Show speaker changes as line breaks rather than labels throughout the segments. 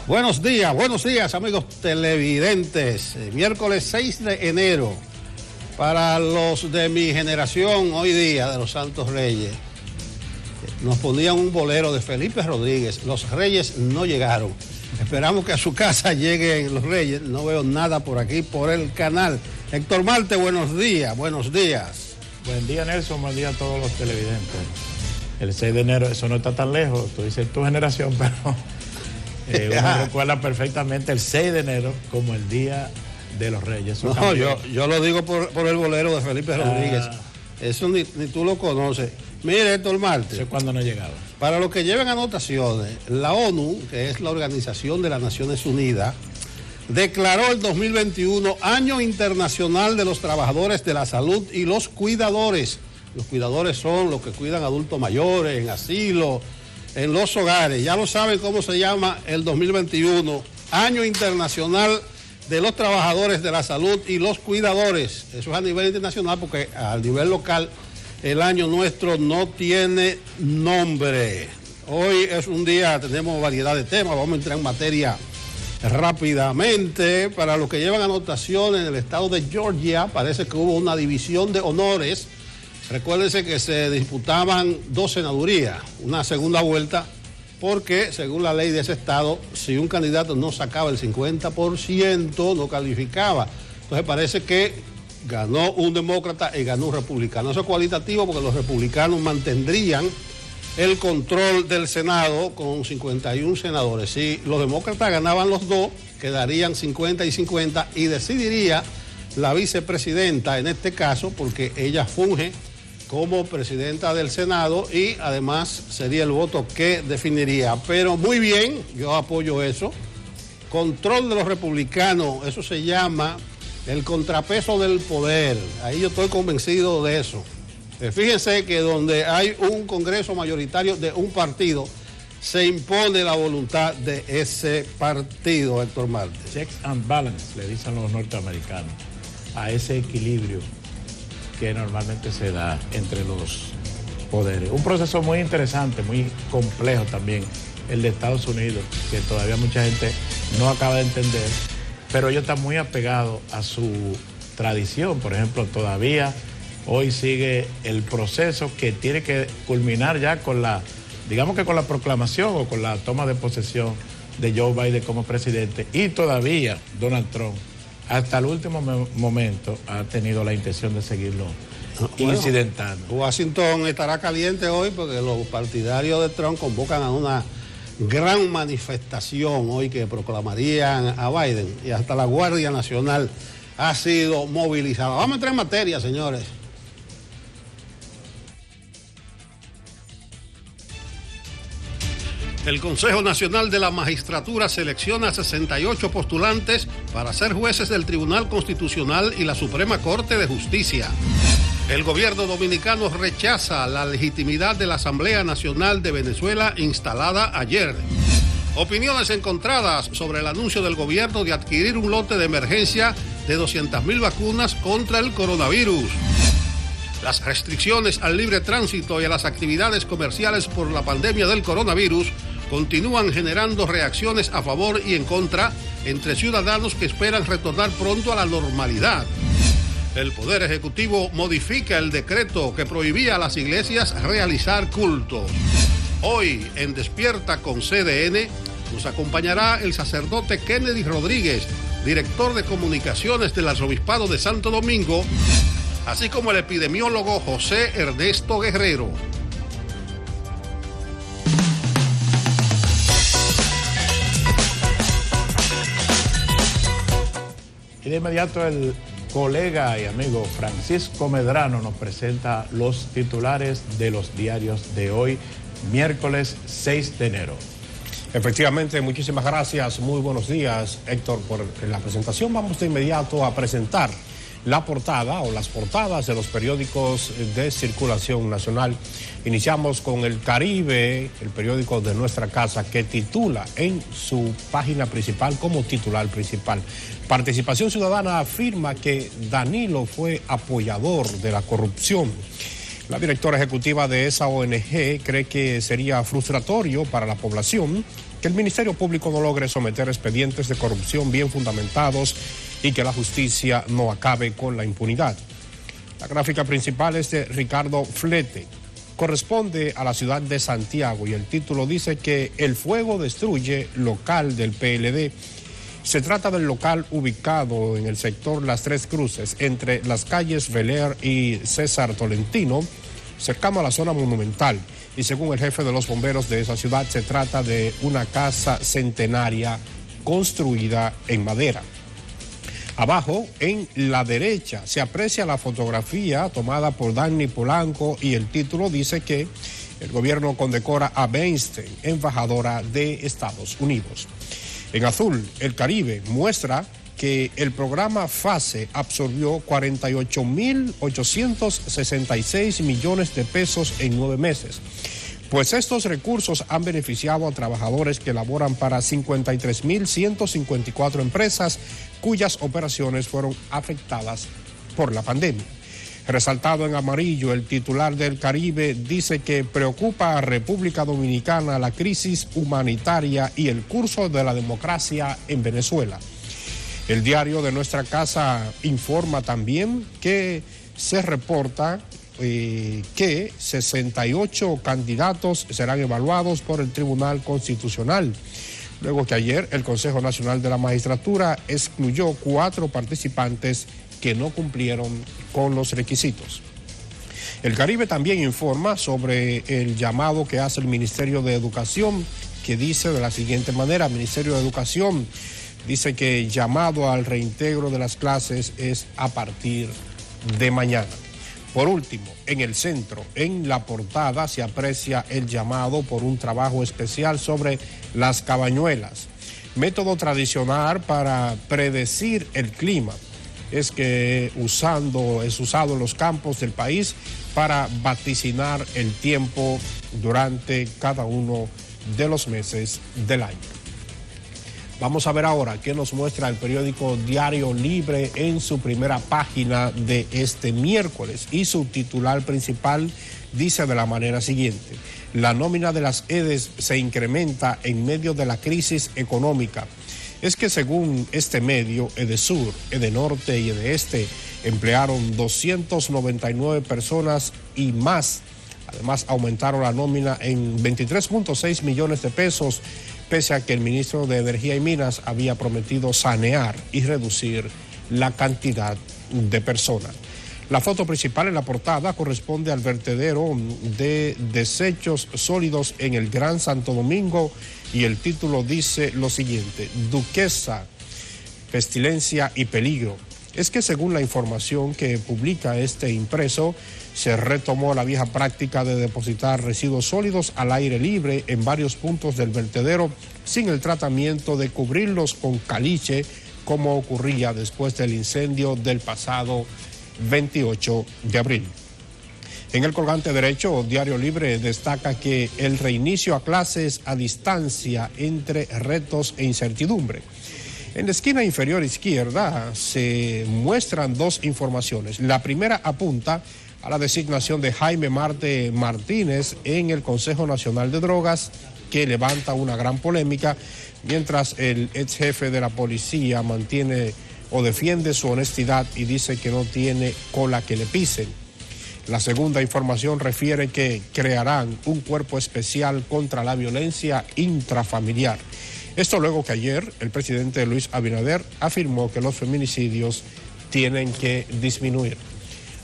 Buenos días amigos televidentes. Miércoles 6 de enero. Para los de mi generación, hoy día de los Santos Reyes, nos ponían un bolero de Felipe Rodríguez. Los Reyes no llegaron. Esperamos que a su casa lleguen los Reyes. No veo nada por aquí, por el canal. Héctor Marte, buenos días. Buenos días.
Buen día, Nelson. Buen día a todos los televidentes. El 6 de enero, eso no está tan lejos. Tú dices tu generación, pero uno recuerda perfectamente el 6 de enero como el día de los Reyes. Eso
no, yo lo digo por el bolero de Felipe Rodríguez. Eso ni tú lo conoces. Mire, Héctor Marte.
Eso es cuando no llegaba.
Para los que lleven anotaciones, la ONU, que es la Organización de las Naciones Unidas, declaró el 2021 Año Internacional de los Trabajadores de la Salud y los Cuidadores. Los cuidadores son los que cuidan adultos mayores, en asilo, en los hogares. Ya lo saben cómo se llama el 2021, Año Internacional de los Trabajadores de la Salud y los Cuidadores. Eso es a nivel internacional porque a nivel local el año nuestro no tiene nombre. Hoy es un día, tenemos variedad de temas, vamos a entrar en materia rápidamente. Para los que llevan anotaciones, en el estado de Georgia parece que hubo una división de honores. Recuérdense que se disputaban 2 senadurías, una segunda vuelta, porque según la ley de ese estado, si un candidato no sacaba el 50%, no calificaba. Entonces parece que ganó un demócrata y ganó un republicano. Eso es cualitativo porque los republicanos mantendrían el control del Senado con 51 senadores. Si los demócratas ganaban los dos, quedarían 50 y 50 y decidiría la vicepresidenta en este caso, porque ella funge como presidenta del Senado y además sería el voto que definiría. Pero muy bien, yo apoyo eso. Control de los republicanos, eso se llama el contrapeso del poder. Ahí yo estoy convencido de eso. Fíjense que donde hay un congreso mayoritario de un partido, se impone la voluntad de ese partido, Héctor Marte.
Checks and balance, le dicen los norteamericanos, a ese equilibrio que normalmente se da entre los poderes. Un proceso muy interesante, muy complejo también, el de Estados Unidos, que todavía mucha gente no acaba de entender, pero ellos están muy apegados a su tradición. Por ejemplo, todavía hoy sigue el proceso que tiene que culminar ya con la, digamos que con la proclamación o con la toma de posesión de Joe Biden como presidente, y todavía Donald Trump hasta el último momento ha tenido la intención de seguirlo incidentando.
Washington estará caliente hoy porque los partidarios de Trump convocan a una gran manifestación hoy que proclamarían a Biden, y hasta la Guardia Nacional ha sido movilizada. Vamos a entrar en materia, señores. El Consejo Nacional de la Magistratura selecciona 68 postulantes para ser jueces del Tribunal Constitucional y la Suprema Corte de Justicia. El gobierno dominicano rechaza la legitimidad de la Asamblea Nacional de Venezuela instalada ayer. Opiniones encontradas sobre el anuncio del gobierno de adquirir un lote de emergencia de 200.000 vacunas contra el coronavirus. Las restricciones al libre tránsito y a las actividades comerciales por la pandemia del coronavirus continúan generando reacciones a favor y en contra entre ciudadanos que esperan retornar pronto a la normalidad. El Poder Ejecutivo modifica el decreto que prohibía a las iglesias realizar cultos. Hoy, en Despierta con CDN, nos acompañará el sacerdote Kennedy Rodríguez, director de comunicaciones del Arzobispado de Santo Domingo, así como el epidemiólogo José Ernesto Guerrero.
Y de inmediato el colega y amigo Francisco Medrano nos presenta los titulares de los diarios de hoy, miércoles 6 de enero.
Efectivamente, muchísimas gracias, muy buenos días, Héctor, por la presentación. Vamos de inmediato a presentar la portada o las portadas de los periódicos de circulación nacional. Iniciamos con El Caribe, el periódico de nuestra casa, que titula en su página principal como titular principal: Participación Ciudadana afirma que Danilo fue apoyador de la corrupción. La directora ejecutiva de esa ONG cree que sería frustratorio para la población que el Ministerio Público no logre someter expedientes de corrupción bien fundamentados y que la justicia no acabe con la impunidad. La gráfica principal es de Ricardo Flete. Corresponde a la ciudad de Santiago y el título dice que el fuego destruye local del PLD. Se trata del local ubicado en el sector Las Tres Cruces, entre las calles Bel-Air y César Tolentino, cercano a la zona monumental. Y según el jefe de los bomberos de esa ciudad, se trata de una casa centenaria construida en madera. Abajo, en la derecha, se aprecia la fotografía tomada por Dani Polanco y el título dice que el gobierno condecora a Weinstein, embajadora de Estados Unidos. En azul, el Caribe muestra que el programa FASE absorbió 48.866 millones de pesos en 9 meses. Pues estos recursos han beneficiado a trabajadores que laboran para 53.154 empresas cuyas operaciones fueron afectadas por la pandemia. Resaltado en amarillo, el titular del Caribe dice que preocupa a República Dominicana la crisis humanitaria y el curso de la democracia en Venezuela. El diario de nuestra casa informa también que se reporta que 68 candidatos serán evaluados por el Tribunal Constitucional, luego que ayer el Consejo Nacional de la Magistratura excluyó 4 participantes que no cumplieron con los requisitos. El Caribe también informa sobre el llamado que hace el Ministerio de Educación, que dice de la siguiente manera: Ministerio de Educación dice que el llamado al reintegro de las clases es a partir de mañana. Por último, en el centro, en la portada, se aprecia el llamado por un trabajo especial sobre las cabañuelas, método tradicional para predecir el clima. Es usado en los campos del país para vaticinar el tiempo durante cada uno de los meses del año. Vamos a ver ahora qué nos muestra el periódico Diario Libre en su primera página de este miércoles, y su titular principal dice de la manera siguiente: la nómina de las EDES se incrementa en medio de la crisis económica. Es que según este medio, EDESUR, EDENORTE y EDEESTE emplearon 299 personas y más. Además, aumentaron la nómina en 23.6 millones de pesos, pese a que el ministro de Energía y Minas había prometido sanear y reducir la cantidad de personas. La foto principal en la portada corresponde al vertedero de desechos sólidos en el Gran Santo Domingo y el título dice lo siguiente: Duquesa, pestilencia y peligro. Es que según la información que publica este impreso, se retomó la vieja práctica de depositar residuos sólidos al aire libre en varios puntos del vertedero sin el tratamiento de cubrirlos con caliche, como ocurría después del incendio del pasado 28 de abril. En el colgante derecho, Diario Libre destaca que el reinicio a clases a distancia entre retos e incertidumbre. En la esquina inferior izquierda se muestran 2 informaciones. La primera apunta a la designación de Jaime Marte Martínez en el Consejo Nacional de Drogas, que levanta una gran polémica, mientras el ex jefe de la policía mantiene o defiende su honestidad y dice que no tiene cola que le pisen. La segunda información refiere que crearán un cuerpo especial contra la violencia intrafamiliar. Esto luego que ayer el presidente Luis Abinader afirmó que los feminicidios tienen que disminuir.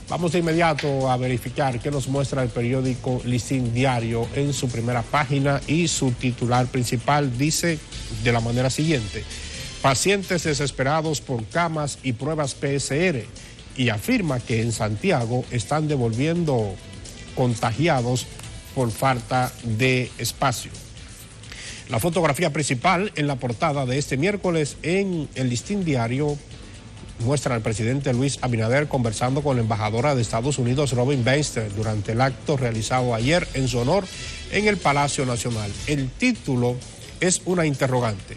Vamos de inmediato a verificar qué nos muestra el periódico Listín Diario en su primera página, y su titular principal dice de la manera siguiente: pacientes desesperados por camas y pruebas PCR, y afirma que en Santiago están devolviendo contagiados por falta de espacio. La fotografía principal en la portada de este miércoles en el Listín Diario muestra al presidente Luis Abinader conversando con la embajadora de Estados Unidos, Robin Weinstein, durante el acto realizado ayer en su honor en el Palacio Nacional. El título es una interrogante: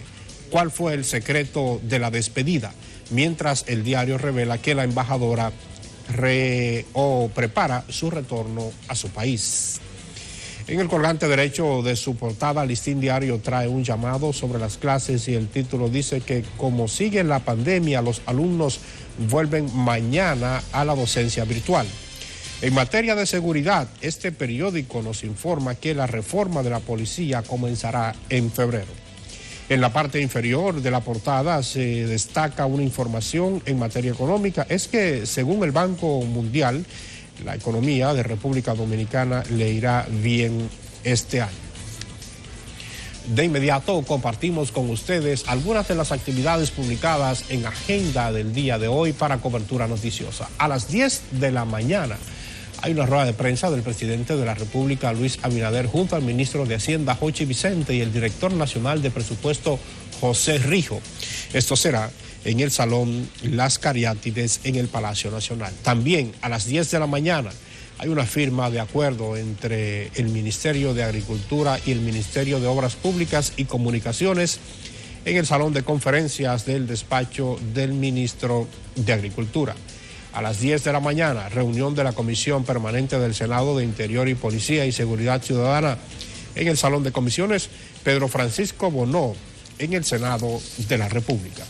¿cuál fue el secreto de la despedida? Mientras el diario revela que la embajadora prepara su retorno a su país. En el colgante derecho de su portada, Listín Diario trae un llamado sobre las clases y el título dice que como sigue la pandemia, los alumnos vuelven mañana a la docencia virtual. En materia de seguridad, este periódico nos informa que la reforma de la policía comenzará en febrero. En la parte inferior de la portada se destaca una información en materia económica. Es que, según el Banco Mundial, la economía de República Dominicana le irá bien este año. De inmediato compartimos con ustedes algunas de las actividades publicadas en agenda del día de hoy para cobertura noticiosa. A las 10 de la mañana hay una rueda de prensa del presidente de la República, Luis Abinader, junto al ministro de Hacienda, Jochi Vicente, y el director nacional de presupuesto, José Rijo. Esto será en el Salón Las Cariátides en el Palacio Nacional. También a las 10 de la mañana hay una firma de acuerdo entre el Ministerio de Agricultura y el Ministerio de Obras Públicas y Comunicaciones en el Salón de Conferencias del despacho del ministro de Agricultura. A las 10 de la mañana, reunión de la Comisión Permanente del Senado de Interior y Policía y Seguridad Ciudadana en el Salón de Comisiones Pedro Francisco Bonó en el Senado de la República.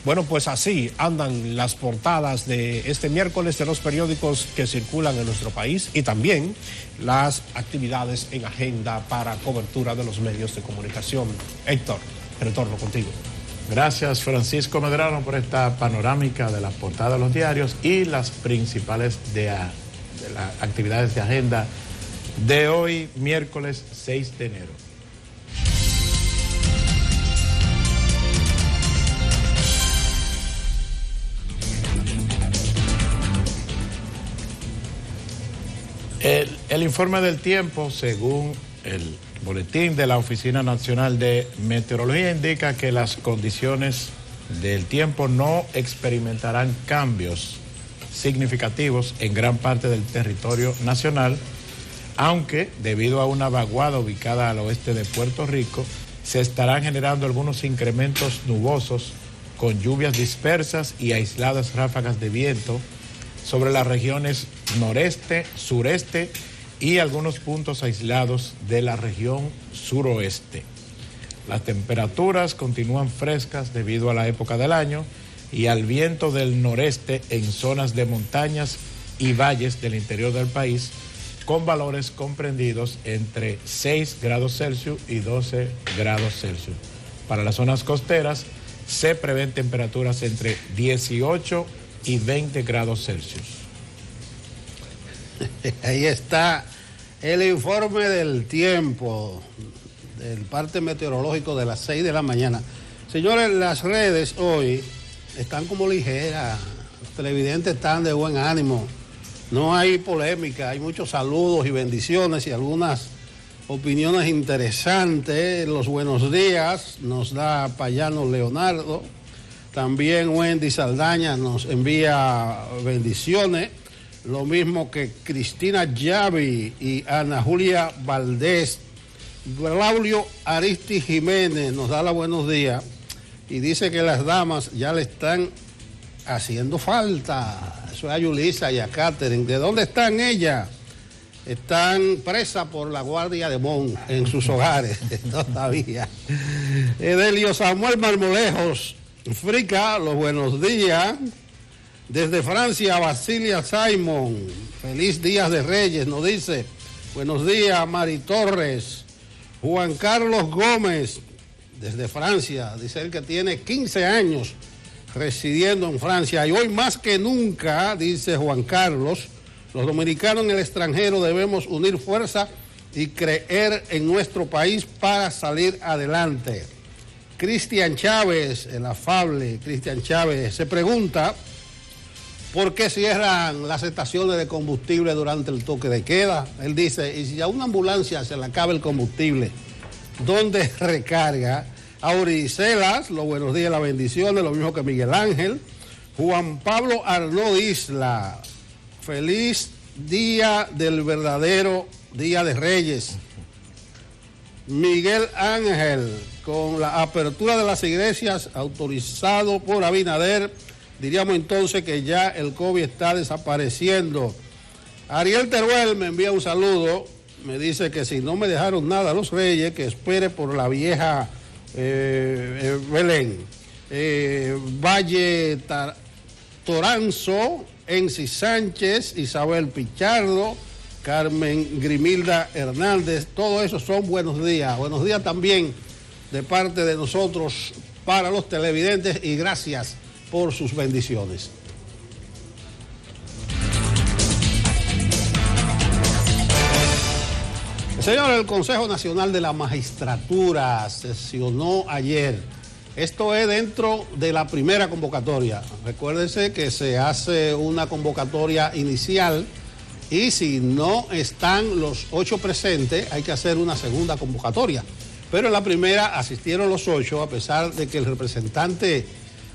Bueno, pues así andan las portadas de este miércoles de los periódicos que circulan en nuestro país y también las actividades en agenda para cobertura de los medios de comunicación. Héctor, retorno contigo.
Gracias, Francisco Medrano, por esta panorámica de las portadas de los diarios y las principales de las actividades de agenda de hoy, miércoles 6 de enero. El informe del tiempo, según el boletín de la Oficina Nacional de Meteorología, indica que las condiciones del tiempo no experimentarán cambios significativos en gran parte del territorio nacional, aunque debido a una vaguada ubicada al oeste de Puerto Rico, se estarán generando algunos incrementos nubosos con lluvias dispersas y aisladas ráfagas de viento sobre las regiones noreste, sureste y algunos puntos aislados de la región suroeste. Las temperaturas continúan frescas debido a la época del año y al viento del noreste en zonas de montañas y valles del interior del país, con valores comprendidos entre 6 grados Celsius y 12 grados Celsius. Para las zonas costeras se prevén temperaturas entre 18 y 20 grados Celsius.
Ahí está el informe del tiempo del parte meteorológico de las 6 de la mañana. Señores, las redes hoy están como ligeras, los televidentes están de buen ánimo, no hay polémica, hay muchos saludos y bendiciones y algunas opiniones interesantes. Los buenos días nos da Payano Leonardo, también Wendy Saldaña nos envía bendiciones, lo mismo que Cristina Yavi y Ana Julia Valdés. Braulio Aristi Jiménez nos da los buenos días y dice que las damas ya le están haciendo falta. Eso es a Yulisa y a Catherine. ¿De dónde están ellas? Están presas por la Guardia de Mon en sus hogares todavía. Edelio Samuel Marmolejos, Frica, los buenos días. Desde Francia, Basilia Simon, feliz Días de Reyes, nos dice. Buenos días, Mari Torres. Juan Carlos Gómez, desde Francia, dice él que tiene 15 años residiendo en Francia. Y hoy más que nunca, dice Juan Carlos, los dominicanos en el extranjero debemos unir fuerza y creer en nuestro país para salir adelante. Cristian Chávez, el afable Cristian Chávez, se pregunta por qué cierran las estaciones de combustible durante el toque de queda. Él dice, y si a una ambulancia se le acaba el combustible, ¿dónde recarga? Auricelas, los buenos días, las bendiciones, lo mismo que Miguel Ángel. Juan Pablo Arnaud Isla, feliz día del verdadero Día de Reyes. Miguel Ángel, con la apertura de las iglesias autorizado por Abinader, diríamos entonces que ya el COVID está desapareciendo. Ariel Teruel me envía un saludo. me dice que si no me dejaron nada los Reyes, que espere por la vieja Belén. Valle Toranzo, Enci Sánchez, Isabel Pichardo, Carmen Grimilda Hernández, todo eso son buenos días. Buenos días también de parte de nosotros para los televidentes y gracias por sus bendiciones. Señor, el Consejo Nacional de la Magistratura sesionó ayer. Esto es dentro de la primera convocatoria. Recuérdense que se hace una convocatoria inicial y si no están los 8 presentes, hay que hacer una segunda convocatoria. Pero en la primera asistieron los 8, a pesar de que el representante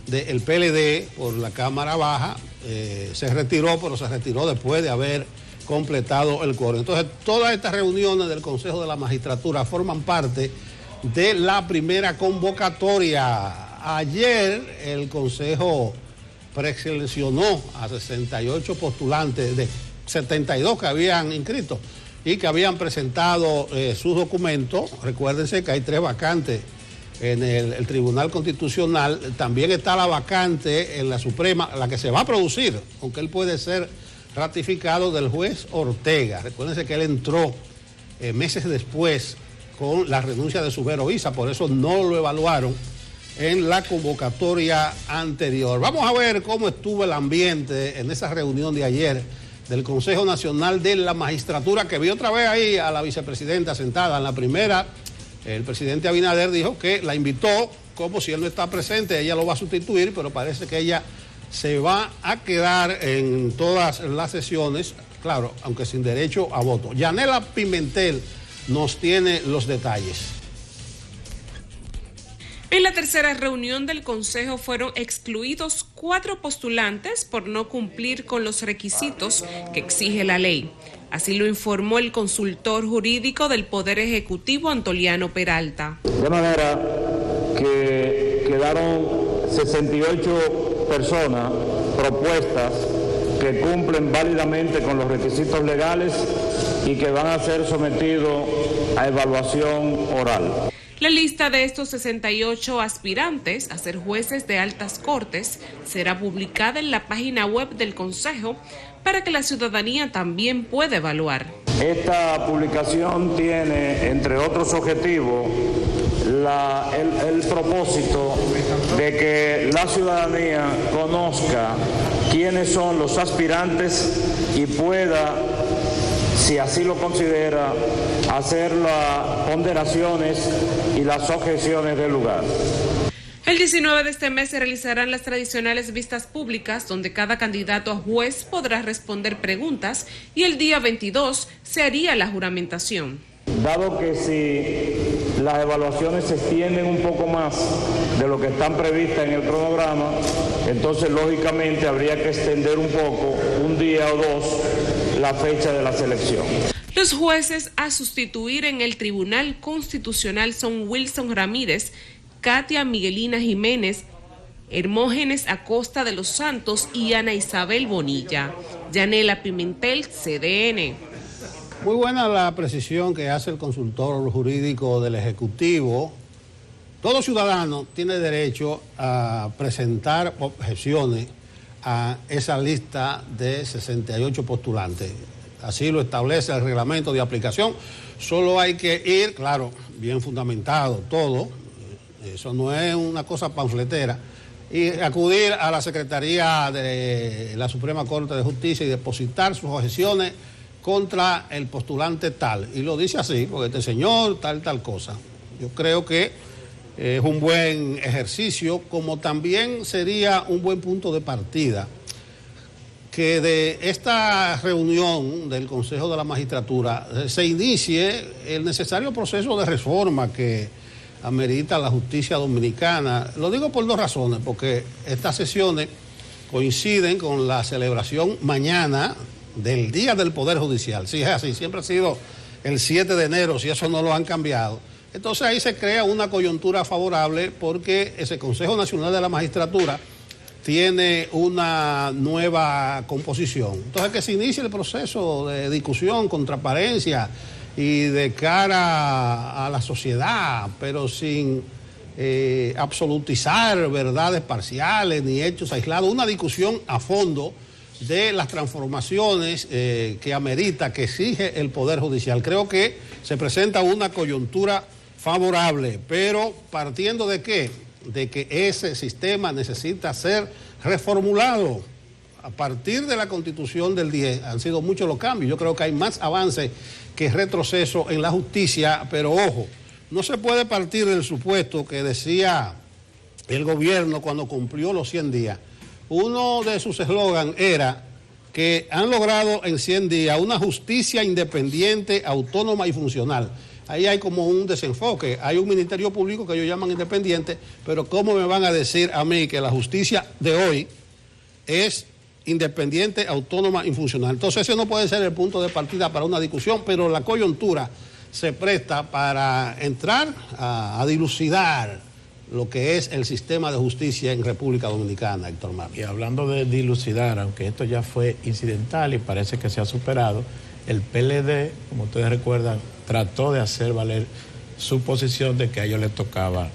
del PLD por la Cámara Baja se retiró, pero se retiró después de haber completado el quórum. Entonces, todas estas reuniones del Consejo de la Magistratura forman parte de la primera convocatoria. Ayer el Consejo preseleccionó a 68 postulantes de 72 que habían inscrito y que habían presentado sus documentos. Recuérdense que hay 3 vacantes en el Tribunal Constitucional. También está la vacante en la Suprema, la que se va a producir, aunque él puede ser ratificado, del juez Ortega. Recuérdense que él entró meses después con la renuncia de Subero Isa, por eso no lo evaluaron en la convocatoria anterior. Vamos a ver cómo estuvo el ambiente en esa reunión de ayer del Consejo Nacional de la Magistratura, que vi otra vez ahí a la vicepresidenta sentada. En la primera, el presidente Abinader dijo que la invitó, como si él no está presente, ella lo va a sustituir, pero parece que ella se va a quedar en todas las sesiones, claro, aunque sin derecho a voto. Yanela Pimentel nos tiene los detalles.
En la tercera reunión del Consejo fueron excluidos 4 postulantes por no cumplir con los requisitos que exige la ley. Así lo informó el consultor jurídico del Poder Ejecutivo, Antoliano Peralta.
De manera que quedaron 68 personas propuestas que cumplen válidamente con los requisitos legales y que van a ser sometidos a evaluación oral.
La lista de estos 68 aspirantes a ser jueces de altas cortes será publicada en la página web del Consejo para que la ciudadanía también pueda evaluar.
Esta publicación tiene, entre otros objetivos, el propósito de que la ciudadanía conozca quiénes son los aspirantes y pueda, si así lo considera, hacer las ponderaciones y las objeciones del lugar.
El 19 de este mes se realizarán las tradicionales vistas públicas, donde cada candidato a juez podrá responder preguntas, y el día 22 se haría la juramentación.
Dado que si las evaluaciones se extienden un poco más de lo que están previstas en el cronograma, entonces lógicamente habría que extender un poco, un día o 2, la fecha de la selección.
Los jueces a sustituir en el Tribunal Constitucional son Wilson Ramírez, Katia Miguelina Jiménez, Hermógenes Acosta de los Santos y Ana Isabel Bonilla. Yanela Pimentel, CDN.
Muy buena la precisión que hace el consultor jurídico del Ejecutivo. Todo ciudadano tiene derecho a presentar objeciones a esa lista de 68 postulantes. Así lo establece el reglamento de aplicación. Solo hay que ir, claro, bien fundamentado todo. Eso no es una cosa panfletera. Y acudir a la Secretaría de la Suprema Corte de Justicia y depositar sus objeciones contra el postulante tal. Y lo dice así, porque este señor tal cosa. Yo creo que es un buen ejercicio, como también sería un buen punto de partida que de esta reunión del Consejo de la Magistratura se inicie el necesario proceso de reforma que amerita la justicia dominicana. Lo digo por 2 razones, porque estas sesiones coinciden con la celebración mañana del Día del Poder Judicial. Sí, es así, siempre ha sido el 7 de enero, si eso no lo han cambiado. Entonces ahí se crea una coyuntura favorable porque ese Consejo Nacional de la Magistratura tiene una nueva composición. Entonces que se inicie el proceso de discusión con transparencia y de cara a la sociedad, pero sin absolutizar verdades parciales ni hechos aislados, una discusión a fondo de las transformaciones que amerita, que exige el Poder Judicial. Creo que se presenta una coyuntura favorable, pero partiendo de qué? De que ese sistema necesita ser reformulado. A partir de la Constitución del 10 han sido muchos los cambios. Yo creo que hay más avance que retroceso en la justicia, pero ojo, no se puede partir del supuesto que decía el gobierno cuando cumplió los 100 días. Uno de sus eslogans era que han logrado en 100 días una justicia independiente, autónoma y funcional. Ahí hay como un desenfoque. Hay un ministerio público que ellos llaman independiente, pero ¿cómo me van a decir a mí que la justicia de hoy es independiente, autónoma y funcional? Entonces ese no puede ser el punto de partida para una discusión, pero la coyuntura se presta para entrar a dilucidar lo que es el sistema de justicia en República Dominicana, Héctor Martínez.
Y hablando de dilucidar, aunque esto ya fue incidental y parece que se ha superado, el PLD, como ustedes recuerdan, trató de hacer valer su posición de que a ellos les tocaba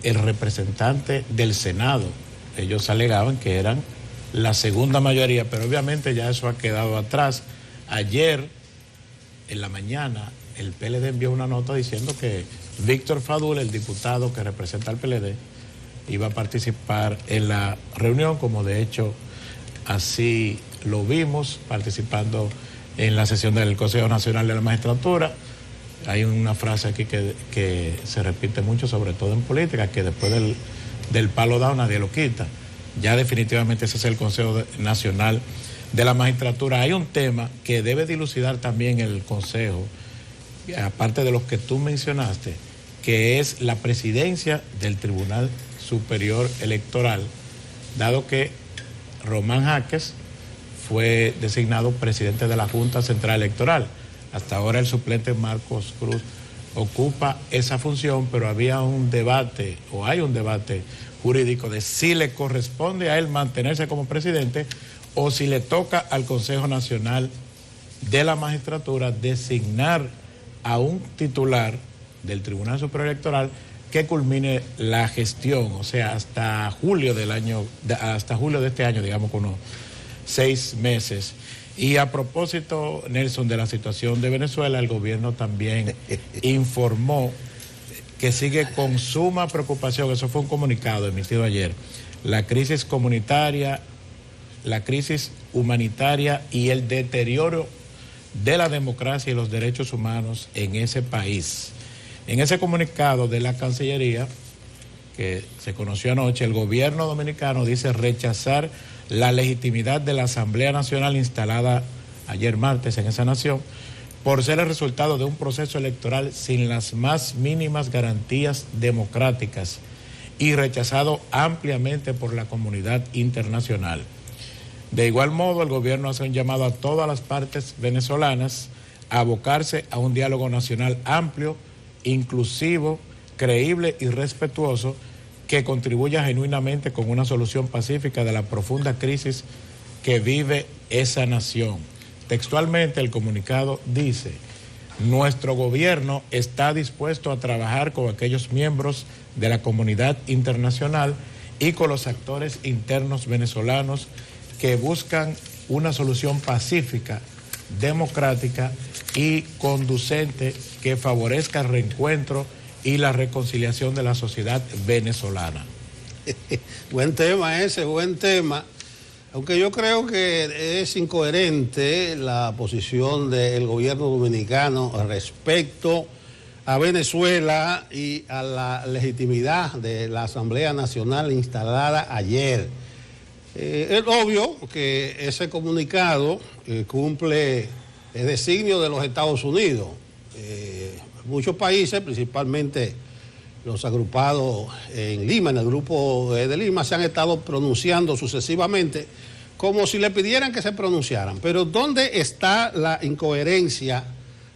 el representante del Senado. Ellos alegaban que eran la segunda mayoría, pero obviamente ya eso ha quedado atrás. Ayer, en la mañana, el PLD envió una nota diciendo que Víctor Fadul, el diputado que representa al PLD, iba a participar en la reunión, como de hecho así lo vimos, participando en la sesión del Consejo Nacional de la Magistratura. Hay una frase aquí que se repite mucho, sobre todo en política, que después del palo dado nadie lo quita. Ya definitivamente ese es el Consejo Nacional de la Magistratura. Hay un tema que debe dilucidar también el Consejo, aparte de los que tú mencionaste, que es la presidencia del Tribunal Superior Electoral, dado que Román Jaques fue designado presidente de la Junta Central Electoral. Hasta ahora el suplente Marcos Cruz ocupa esa función, pero había un debate, o hay un debate jurídico de si le corresponde a él mantenerse como presidente o si le toca al Consejo Nacional de la Magistratura designar a un titular del Tribunal Superior Electoral que culmine la gestión, o sea, hasta julio de este año, digamos, con unos 6 meses. Y a propósito, Nelson, de la situación de Venezuela, el gobierno también informó que sigue con suma preocupación, eso fue un comunicado emitido ayer, la crisis comunitaria, la crisis humanitaria y el deterioro de la democracia y los derechos humanos en ese país. En ese comunicado de la Cancillería, que se conoció anoche, el gobierno dominicano dice rechazar la legitimidad de la Asamblea Nacional instalada ayer martes en esa nación por ser el resultado de un proceso electoral sin las más mínimas garantías democráticas y rechazado ampliamente por la comunidad internacional. De igual modo, el gobierno hace un llamado a todas las partes venezolanas a abocarse a un diálogo nacional amplio, inclusivo, creíble y respetuoso que contribuya genuinamente con una solución pacífica de la profunda crisis que vive esa nación. Textualmente, el comunicado dice: nuestro gobierno está dispuesto a trabajar con aquellos miembros de la comunidad internacional y con los actores internos venezolanos que buscan una solución pacífica, democrática y conducente que favorezca el reencuentro y la reconciliación de la sociedad venezolana.
Buen tema ese, buen tema. Aunque yo creo que es incoherente la posición del gobierno dominicano respecto a Venezuela y a la legitimidad de la Asamblea Nacional instalada ayer. Es obvio que ese comunicado cumple el designio de los Estados Unidos. Muchos países, principalmente los agrupados en Lima, en el grupo de Lima, se han estado pronunciando sucesivamente como si le pidieran que se pronunciaran. Pero ¿dónde está la incoherencia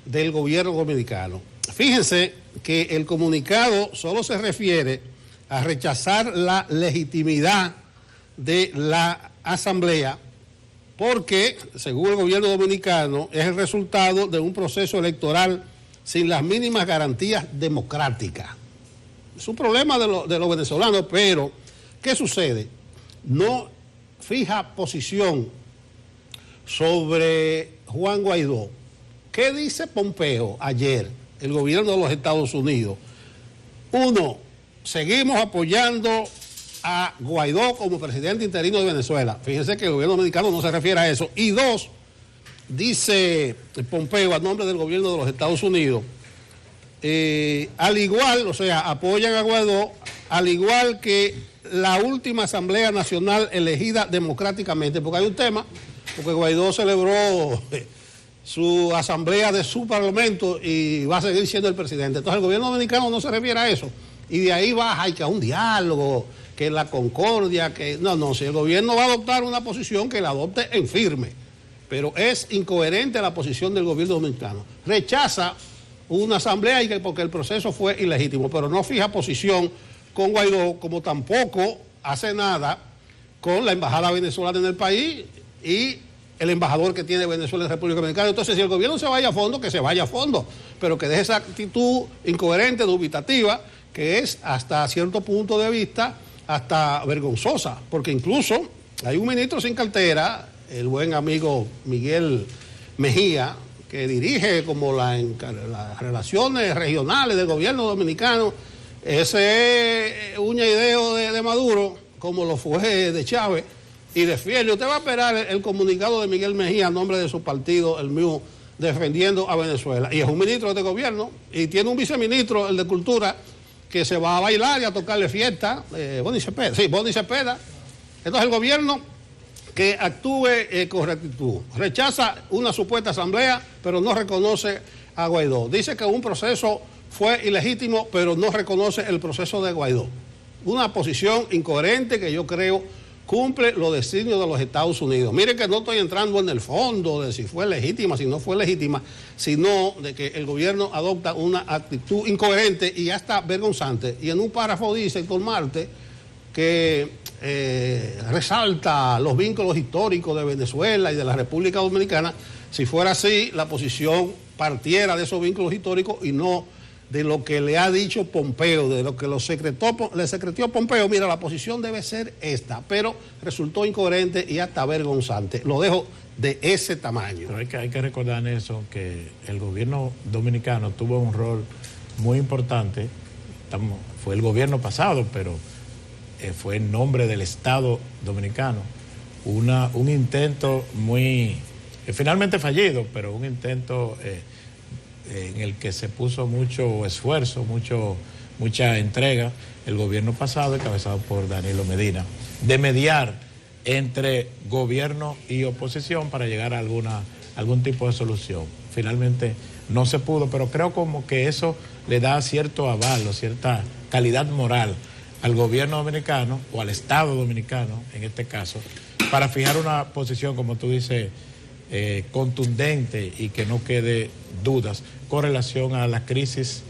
del gobierno dominicano? Fíjense que el comunicado solo se refiere a rechazar la legitimidad de la Asamblea porque, según el gobierno dominicano, es el resultado de un proceso electoral sin las mínimas garantías democráticas. Es un problema de los venezolanos, pero ¿qué sucede? No fija posición sobre Juan Guaidó. ¿Qué dice Pompeo ayer, el gobierno de los Estados Unidos? Uno, seguimos apoyando a Guaidó como presidente interino de Venezuela. Fíjense que el gobierno dominicano no se refiere a eso. Y dos, dice Pompeo a nombre del gobierno de los Estados Unidos, al igual, o sea, apoyan a Guaidó, al igual que la última Asamblea Nacional elegida democráticamente, porque hay un tema, porque Guaidó celebró su asamblea de su parlamento y va a seguir siendo el presidente. Entonces el gobierno dominicano no se refiere a eso. Y de ahí baja y que a un diálogo, que la concordia, que... No, si el gobierno va a adoptar una posición, que la adopte en firme. Pero es incoherente la posición del gobierno dominicano. Rechaza una asamblea y que porque el proceso fue ilegítimo, pero no fija posición con Guaidó, como tampoco hace nada con la embajada venezolana en el país y el embajador que tiene Venezuela en la República Dominicana. Entonces, si el gobierno se vaya a fondo, que se vaya a fondo, pero que deje esa actitud incoherente, dubitativa, que es hasta cierto punto de vista hasta vergonzosa, porque incluso hay un ministro sin cartera, el buen amigo Miguel Mejía, que dirige como las relaciones regionales del gobierno dominicano. Ese es uña y dedo de Maduro, como lo fue de Chávez, y defiende. Usted va a esperar el comunicado de Miguel Mejía a nombre de su partido, el mío, defendiendo a Venezuela. Y es un ministro de gobierno, y tiene un viceministro, el de Cultura, que se va a bailar y a tocarle fiesta, Boni Cepeda. Sí, Boni Cepeda. Entonces el gobierno que actúe con rectitud. Rechaza una supuesta asamblea, pero no reconoce a Guaidó. Dice que un proceso fue ilegítimo, pero no reconoce el proceso de Guaidó. Una posición incoherente que yo creo cumple los designios de los Estados Unidos. Miren que no estoy entrando en el fondo de si fue legítima, si no fue legítima, sino de que el gobierno adopta una actitud incoherente y hasta vergonzante. Y en un párrafo dice Héctor Marte que resalta los vínculos históricos de Venezuela y de la República Dominicana. Si fuera así, la posición partiera de esos vínculos históricos y no de lo que le ha dicho Pompeo, de lo que le secretó Pompeo. Mira, la posición debe ser esta, pero resultó incoherente y hasta vergonzante. Lo dejo de ese tamaño.
Pero hay que recordar, Nelson, que el gobierno dominicano tuvo un rol muy importante. Fue el gobierno pasado, pero fue en nombre del Estado dominicano. Un intento muy, finalmente fallido, pero un intento en el que se puso mucho esfuerzo, mucha entrega, el gobierno pasado, encabezado por Danilo Medina, de mediar entre gobierno y oposición para llegar a algún tipo de solución. Finalmente no se pudo, pero creo como que eso le da cierto aval o cierta calidad moral al gobierno dominicano o al Estado dominicano, en este caso, para fijar una posición, como tú dices, contundente y que no quede dudas con relación a la crisis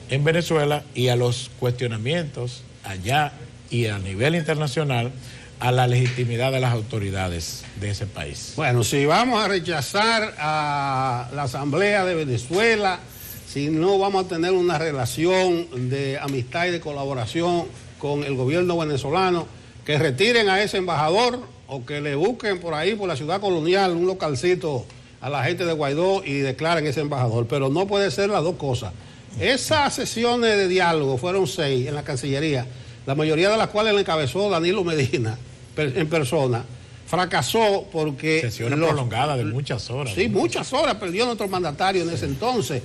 en Venezuela y a los cuestionamientos allá y a nivel internacional a la legitimidad de las autoridades de ese país.
Bueno, si vamos a rechazar a la Asamblea de Venezuela, si no vamos a tener una relación de amistad y de colaboración con el gobierno venezolano, que retiren a ese embajador o que le busquen por ahí, por la ciudad colonial, un localcito a la gente de Guaidó y declaren ese embajador. Pero no puede ser las dos cosas. Esas sesiones de diálogo fueron 6 en la Cancillería, la mayoría de las cuales la encabezó Danilo Medina en persona. Fracasó porque...
Sesiones prolongadas de muchas horas.
Sí, muchas horas perdió nuestro mandatario en ese entonces.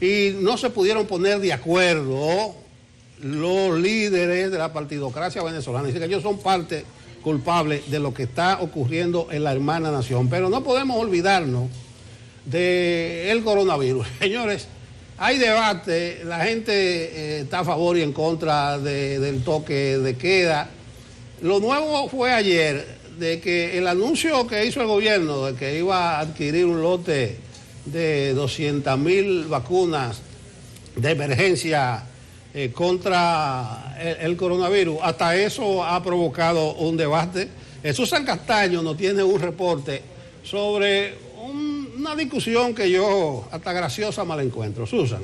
Y no se pudieron poner de acuerdo los líderes de la partidocracia venezolana. Dice que ellos son parte culpable de lo que está ocurriendo en la hermana nación. Pero no podemos olvidarnos del coronavirus. Señores, hay debate, la gente está a favor y en contra del toque de queda. Lo nuevo fue ayer de que el anuncio que hizo el gobierno de que iba a adquirir un lote de 200,000 vacunas de emergencia contra el coronavirus, hasta eso ha provocado un debate. Susan Castaño nos tiene un reporte sobre una discusión que yo hasta graciosa me la encuentro. Susan.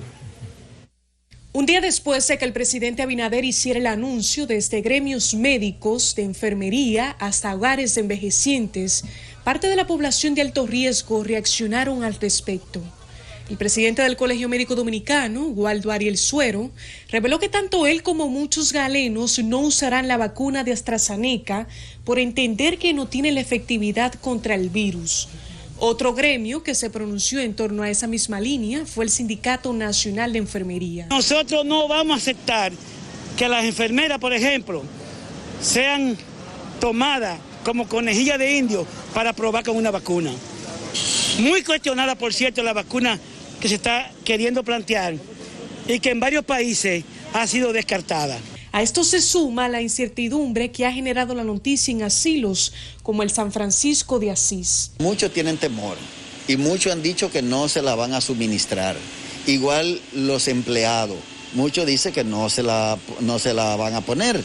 Un día después de que el presidente Abinader hiciera el anuncio desde gremios médicos, de enfermería hasta hogares de envejecientes, parte de la población de alto riesgo reaccionaron al respecto. El presidente del Colegio Médico Dominicano, Waldo Ariel Suero, reveló que tanto él como muchos galenos no usarán la vacuna de AstraZeneca por entender que no tiene la efectividad contra el virus. Otro gremio que se pronunció en torno a esa misma línea fue el Sindicato Nacional de Enfermería.
Nosotros no vamos a aceptar que las enfermeras, por ejemplo, sean tomadas como conejillas de indio para probar con una vacuna. Muy cuestionada, por cierto, la vacuna que se está queriendo plantear y que en varios países ha sido descartada.
A esto se suma la incertidumbre que ha generado la noticia en asilos como el San Francisco de Asís.
Muchos tienen temor y muchos han dicho que no se la van a suministrar. Igual los empleados, muchos dicen que no se la van a poner.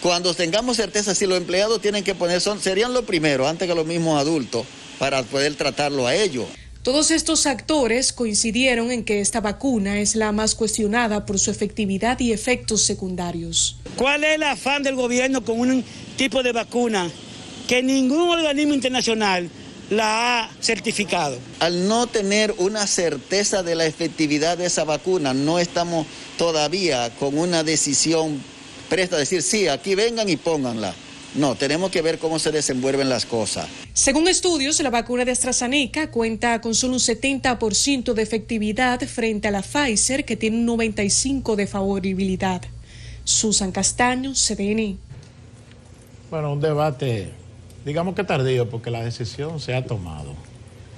Cuando tengamos certeza si los empleados tienen que poner, serían los primeros antes que los mismos adultos para poder tratarlo a ellos.
Todos estos actores coincidieron en que esta vacuna es la más cuestionada por su efectividad y efectos secundarios.
¿Cuál es el afán del gobierno con un tipo de vacuna que ningún organismo internacional la ha certificado?
Al no tener una certeza de la efectividad de esa vacuna, no estamos todavía con una decisión presta a decir, sí, aquí vengan y pónganla. No, tenemos que ver cómo se desenvuelven las cosas.
Según estudios, la vacuna de AstraZeneca cuenta con solo un 70% de efectividad frente a la Pfizer, que tiene un 95% de favorabilidad. Susan Castaño, CDN.
Bueno, un debate, digamos que tardío, porque la decisión se ha tomado.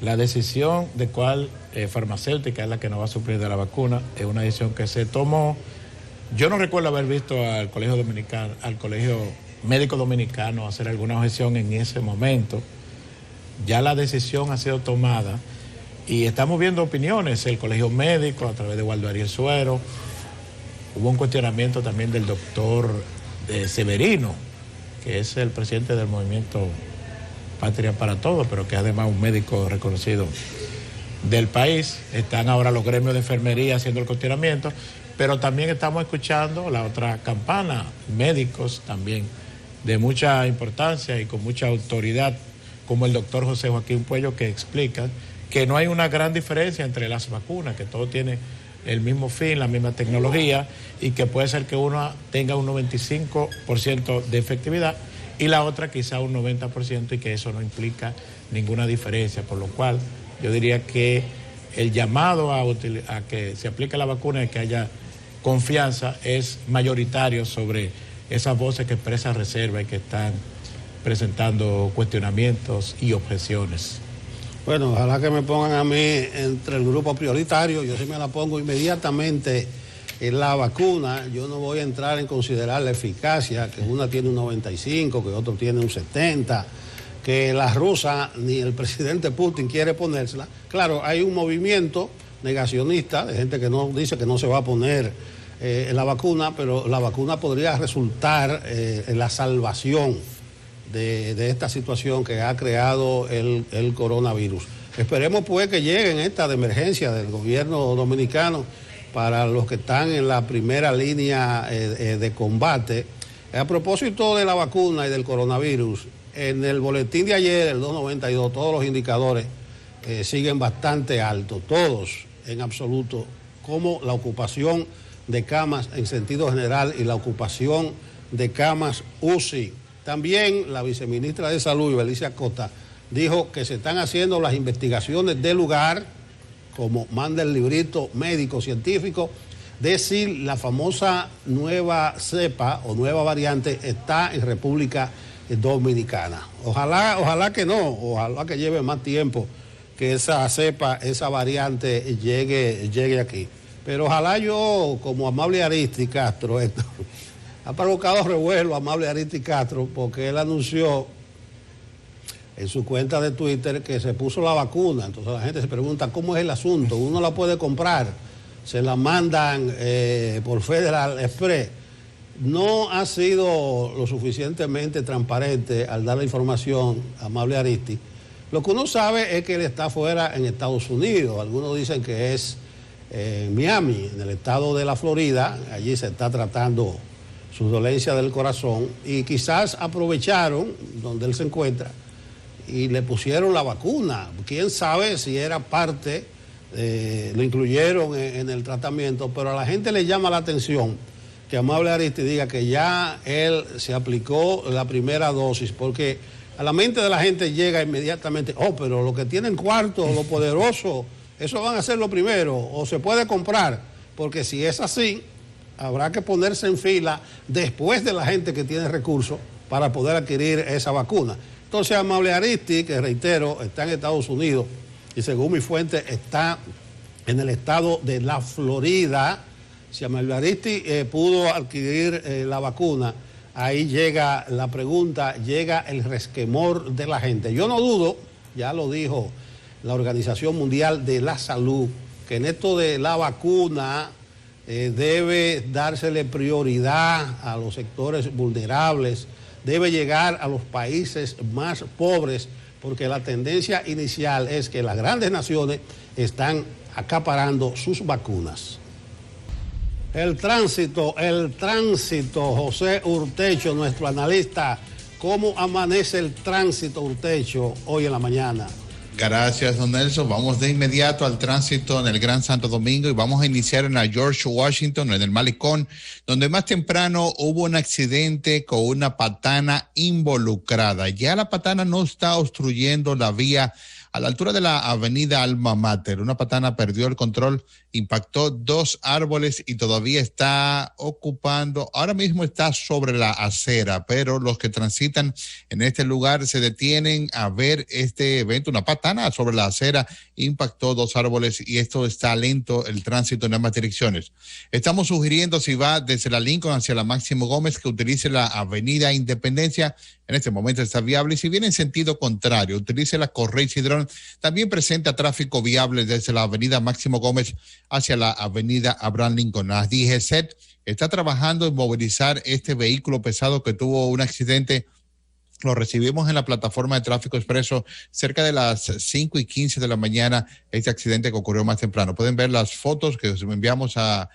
La decisión de cuál farmacéutica es la que nos va a suplir de la vacuna es una decisión que se tomó. Yo no recuerdo haber visto al Colegio Médico Dominicano hacer alguna objeción en ese momento. Ya la decisión ha sido tomada y estamos viendo opiniones. El Colegio Médico, a través de Waldo Ariel Suero, hubo un cuestionamiento también del doctor Severino, que es el presidente del movimiento Patria para Todos, pero que es además un médico reconocido del país. Están ahora los gremios de enfermería haciendo el cuestionamiento, pero también estamos escuchando la otra campana, médicos también de mucha importancia y con mucha autoridad, como el doctor José Joaquín Puello, que explica que no hay una gran diferencia entre las vacunas, que todo tiene el mismo fin, la misma tecnología, y que puede ser que una tenga un 95% de efectividad y la otra quizá un 90%, y que eso no implica ninguna diferencia, por lo cual yo diría que el llamado a que se aplique la vacuna y que haya confianza es mayoritario sobre esas voces que expresan reserva y que están presentando cuestionamientos y objeciones.
Bueno, ojalá que me pongan a mí entre el grupo prioritario. Yo sí me la pongo inmediatamente en la vacuna. Yo no voy a entrar en considerar la eficacia, que una tiene un 95, que otro tiene un 70, que la rusa ni el presidente Putin quiere ponérsela. Claro, hay un movimiento negacionista de gente que no dice que no se va a poner la vacuna, pero la vacuna podría resultar en la salvación de esta situación que ha creado el coronavirus. Esperemos pues que lleguen estas de emergencia del gobierno dominicano para los que están en la primera línea de combate. A propósito de la vacuna y del coronavirus, en el boletín de ayer, el 292, todos los indicadores siguen bastante altos, todos en absoluto, como la ocupación de camas en sentido general y la ocupación de camas UCI. También la viceministra de Salud, Belice Acosta, dijo que se están haciendo las investigaciones del lugar, como manda el librito médico científico, de si la famosa nueva cepa o nueva variante está en República Dominicana. Ojalá que no, ojalá que lleve más tiempo que esa cepa, esa variante llegue aquí. Pero ojalá yo, como Amable Aristi Castro, esto ha provocado revuelo Amable Aristi Castro, porque él anunció en su cuenta de Twitter que se puso la vacuna. Entonces la gente se pregunta cómo es el asunto. Uno la puede comprar, se la mandan por Federal Express. No ha sido lo suficientemente transparente al dar la información a Amable Aristi, Lo que uno sabe es que él está fuera en Estados Unidos. Algunos dicen que es en Miami, en el estado de la Florida. Allí se está tratando su dolencia del corazón y quizás aprovecharon donde él se encuentra y le pusieron la vacuna. Quién sabe si era parte, lo incluyeron en el tratamiento, pero a la gente le llama la atención que Amable Aristy diga que ya él se aplicó la primera dosis, porque a la mente de la gente llega inmediatamente, pero los que tienen cuarto, los poderosos, eso van a ser lo primero, o se puede comprar, porque si es así, habrá que ponerse en fila después de la gente que tiene recursos para poder adquirir esa vacuna. Entonces, Amable Aristy, que reitero, está en Estados Unidos y según mi fuente está en el estado de la Florida. Si Amable Aristy pudo adquirir la vacuna, ahí llega la pregunta, llega el resquemor de la gente. Yo no dudo, ya lo dijo la Organización Mundial de la Salud, que en esto de la vacuna debe dársele prioridad a los sectores vulnerables, debe llegar a los países más pobres, porque la tendencia inicial es que las grandes naciones están acaparando sus vacunas. El tránsito, José Urtecho, nuestro analista. ¿Cómo amanece el tránsito, Urtecho, hoy en la mañana?
Gracias, don Nelson. Vamos de inmediato al tránsito en el Gran Santo Domingo y vamos a iniciar en la George Washington, en el Malecón, donde más temprano hubo un accidente con una patana involucrada. Ya la patana no está obstruyendo la vía a la altura de la avenida Alma Mater. Una patana perdió el control, impactó 2 árboles y todavía está ocupando, ahora mismo está sobre la acera, pero los que transitan en este lugar se detienen a ver este evento. Una patana sobre la acera impactó 2 árboles y esto está lento el tránsito en ambas direcciones. Estamos sugiriendo, si va desde la Lincoln hacia la Máximo Gómez, que utilice la avenida Independencia. En este momento está viable, y si viene en sentido contrario, utilice la Correy Cidrón. También presenta tráfico viable desde la avenida Máximo Gómez hacia la avenida Abraham Lincoln. La DGCET está trabajando en movilizar este vehículo pesado que tuvo un accidente. Lo recibimos en la plataforma de tráfico expreso cerca de las 5:15 de la mañana, este accidente que ocurrió más temprano. Pueden ver las fotos que enviamos a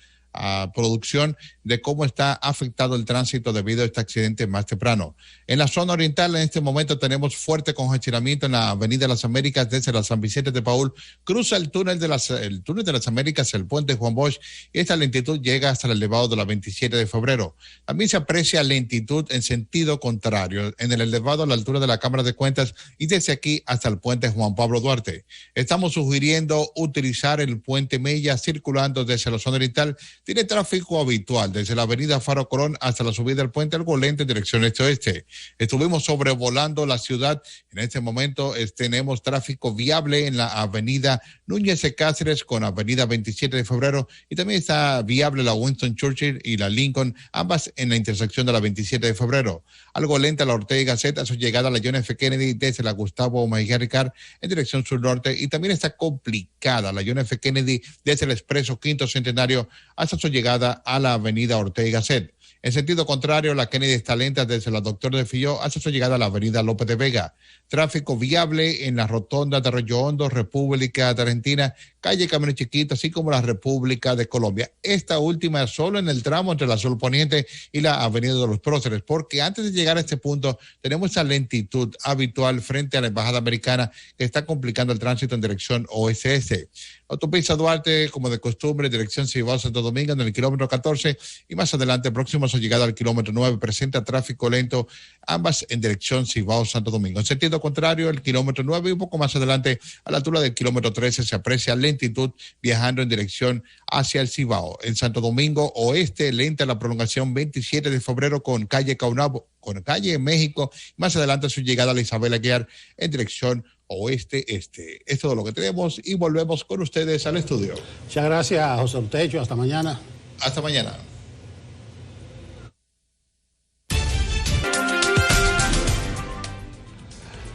producción de cómo está afectado el tránsito debido a este accidente más temprano. En la zona oriental, en este momento tenemos fuerte congestionamiento en la avenida de las Américas desde la San Vicente de Paúl, cruza el túnel de las Américas, el puente Juan Bosch, y esta lentitud llega hasta el elevado de la 27 de febrero. También se aprecia lentitud en sentido contrario, en el elevado a la altura de la Cámara de Cuentas y desde aquí hasta el puente Juan Pablo Duarte. Estamos sugiriendo utilizar el puente Mella circulando desde la zona oriental. Tiene tráfico habitual desde la avenida Faro Colón hasta la subida del puente Algo Lento en dirección este-oeste. Estuvimos sobrevolando la ciudad. En este momento tenemos tráfico viable en la avenida Núñez de Cáceres con avenida 27 de febrero y también está viable la Winston Churchill y la Lincoln, ambas en la intersección de la 27 de febrero. Algo lenta la Ortega y Gasset a su llegada a la John F. Kennedy desde la Gustavo Mejía Ricard en dirección sur-norte, y también está complicada la John F. Kennedy desde el expreso Quinto Centenario hasta su llegada a la avenida Ortega y Gasset. En sentido contrario, la Kennedy está lenta desde la Doctor de Filló hasta su llegada a la avenida López de Vega. Tráfico viable en la rotonda de Arroyo Hondo, República de Argentina, calle Camino Chiquito, así como la República de Colombia. Esta última solo en el tramo entre la Sur Poniente y la avenida de los Próceres, porque antes de llegar a este punto tenemos esa lentitud habitual frente a la Embajada Americana que está complicando el tránsito en dirección oeste-este. Autopista Duarte, como de costumbre, dirección Cibao Santo Domingo en el kilómetro 14 y más adelante, próximo a su llegada al kilómetro 9, presenta tráfico lento, ambas en dirección Cibao Santo Domingo. En sentido contrario, el kilómetro 9 y un poco más adelante, a la altura del kilómetro 13, se aprecia lentitud viajando en dirección hacia el Cibao. En Santo Domingo Oeste, lenta la prolongación 27 de febrero con calle Caunabo, con calle México, más adelante su llegada a la Isabel Aguiar en dirección oeste-este. Es todo lo que tenemos y volvemos con ustedes al estudio.
Muchas gracias, José Urtecho. Hasta mañana.
Hasta mañana.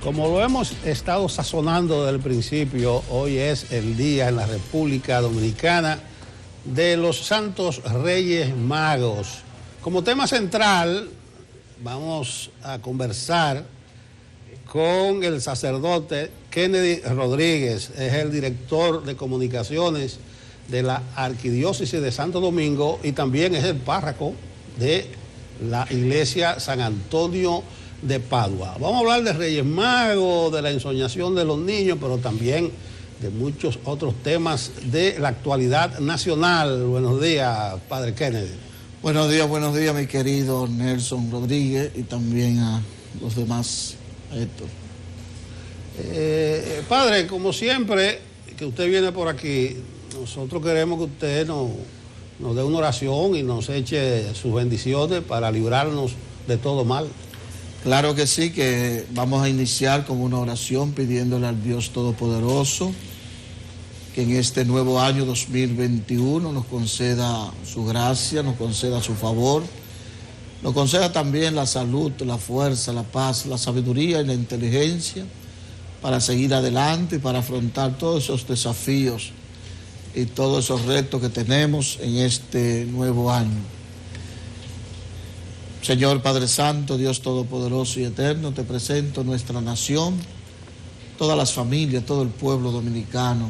Como lo hemos estado sazonando desde el principio, hoy es el día en la República Dominicana de los Santos Reyes Magos. Como tema central, vamos a conversar con el sacerdote Kennedy Rodríguez, es el director de comunicaciones de la Arquidiócesis de Santo Domingo y también es el párroco de la iglesia San Antonio de Padua. Vamos a hablar de Reyes Magos, de la ensoñación de los niños, pero también de muchos otros temas de la actualidad nacional. Buenos días, Padre Kennedy.
Buenos días, mi querido Nelson Rodríguez y también a los demás, Héctor.
Padre, como siempre que usted viene por aquí, nosotros queremos que usted nos dé una oración y nos eche sus bendiciones para librarnos de todo mal.
Claro que sí, que vamos a iniciar con una oración pidiéndole al Dios Todopoderoso que en este nuevo año 2021 nos conceda su gracia, nos conceda su favor, nos conceda también la salud, la fuerza, la paz, la sabiduría y la inteligencia para seguir adelante y para afrontar todos esos desafíos y todos esos retos que tenemos en este nuevo año. Señor Padre Santo, Dios Todopoderoso y Eterno, te presento nuestra nación, todas las familias, todo el pueblo dominicano,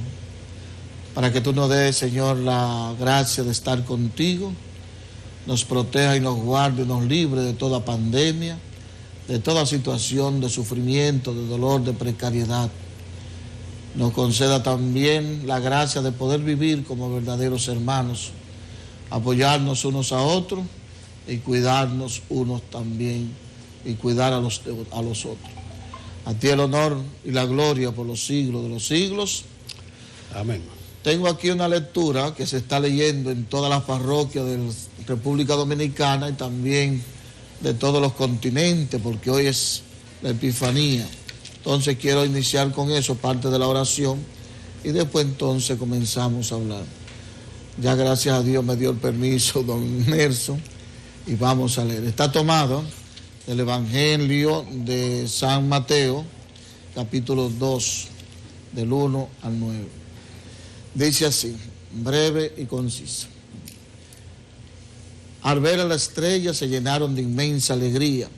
para que tú nos des, Señor, la gracia de estar contigo, nos proteja y nos guarde, nos libre de toda pandemia, de toda situación de sufrimiento, de dolor, de precariedad. Nos conceda también la gracia de poder vivir como verdaderos hermanos, apoyarnos unos a otros y cuidarnos unos también y cuidar a los otros. A ti el honor y la gloria por los siglos de los siglos.
Amén.
Tengo aquí una lectura que se está leyendo en todas las parroquias de la República Dominicana y también de todos los continentes, porque hoy es la Epifanía. Entonces quiero iniciar con eso, parte de la oración, y después entonces comenzamos a hablar. Ya gracias a Dios me dio el permiso don Nelson, y vamos a leer. Está tomado del Evangelio de San Mateo, capítulo 2, del 1 al 9. Dice así, breve y concisa. Al ver a la estrella se llenaron de inmensa alegría.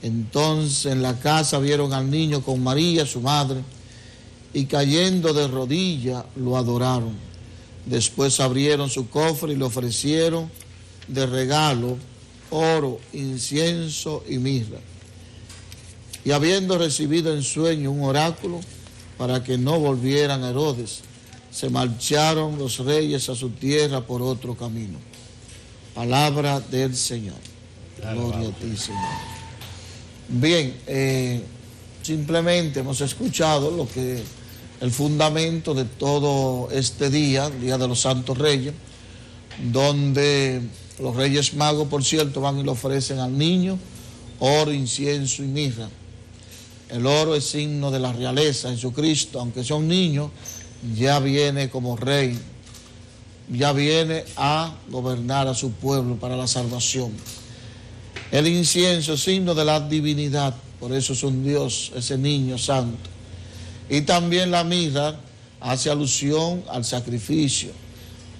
Entonces en la casa vieron al niño con María, su madre, y cayendo de rodillas lo adoraron. Después abrieron su cofre y le ofrecieron de regalo oro, incienso y mirra. Y habiendo recibido en sueño un oráculo para que no volvieran a Herodes, se marcharon los reyes a su tierra por otro camino. Palabra del Señor. Gloria a ti, Señor. Bien, simplemente hemos escuchado lo que el fundamento de todo este día, el Día de los Santos Reyes, donde los Reyes Magos, por cierto, van y le ofrecen al niño oro, incienso y mirra. El oro es signo de la realeza. Jesucristo, aunque sea un niño, ya viene como rey, ya viene a gobernar a su pueblo para la salvación. El incienso, signo de la divinidad, por eso es un Dios, ese niño santo. Y también la mirra hace alusión al sacrificio.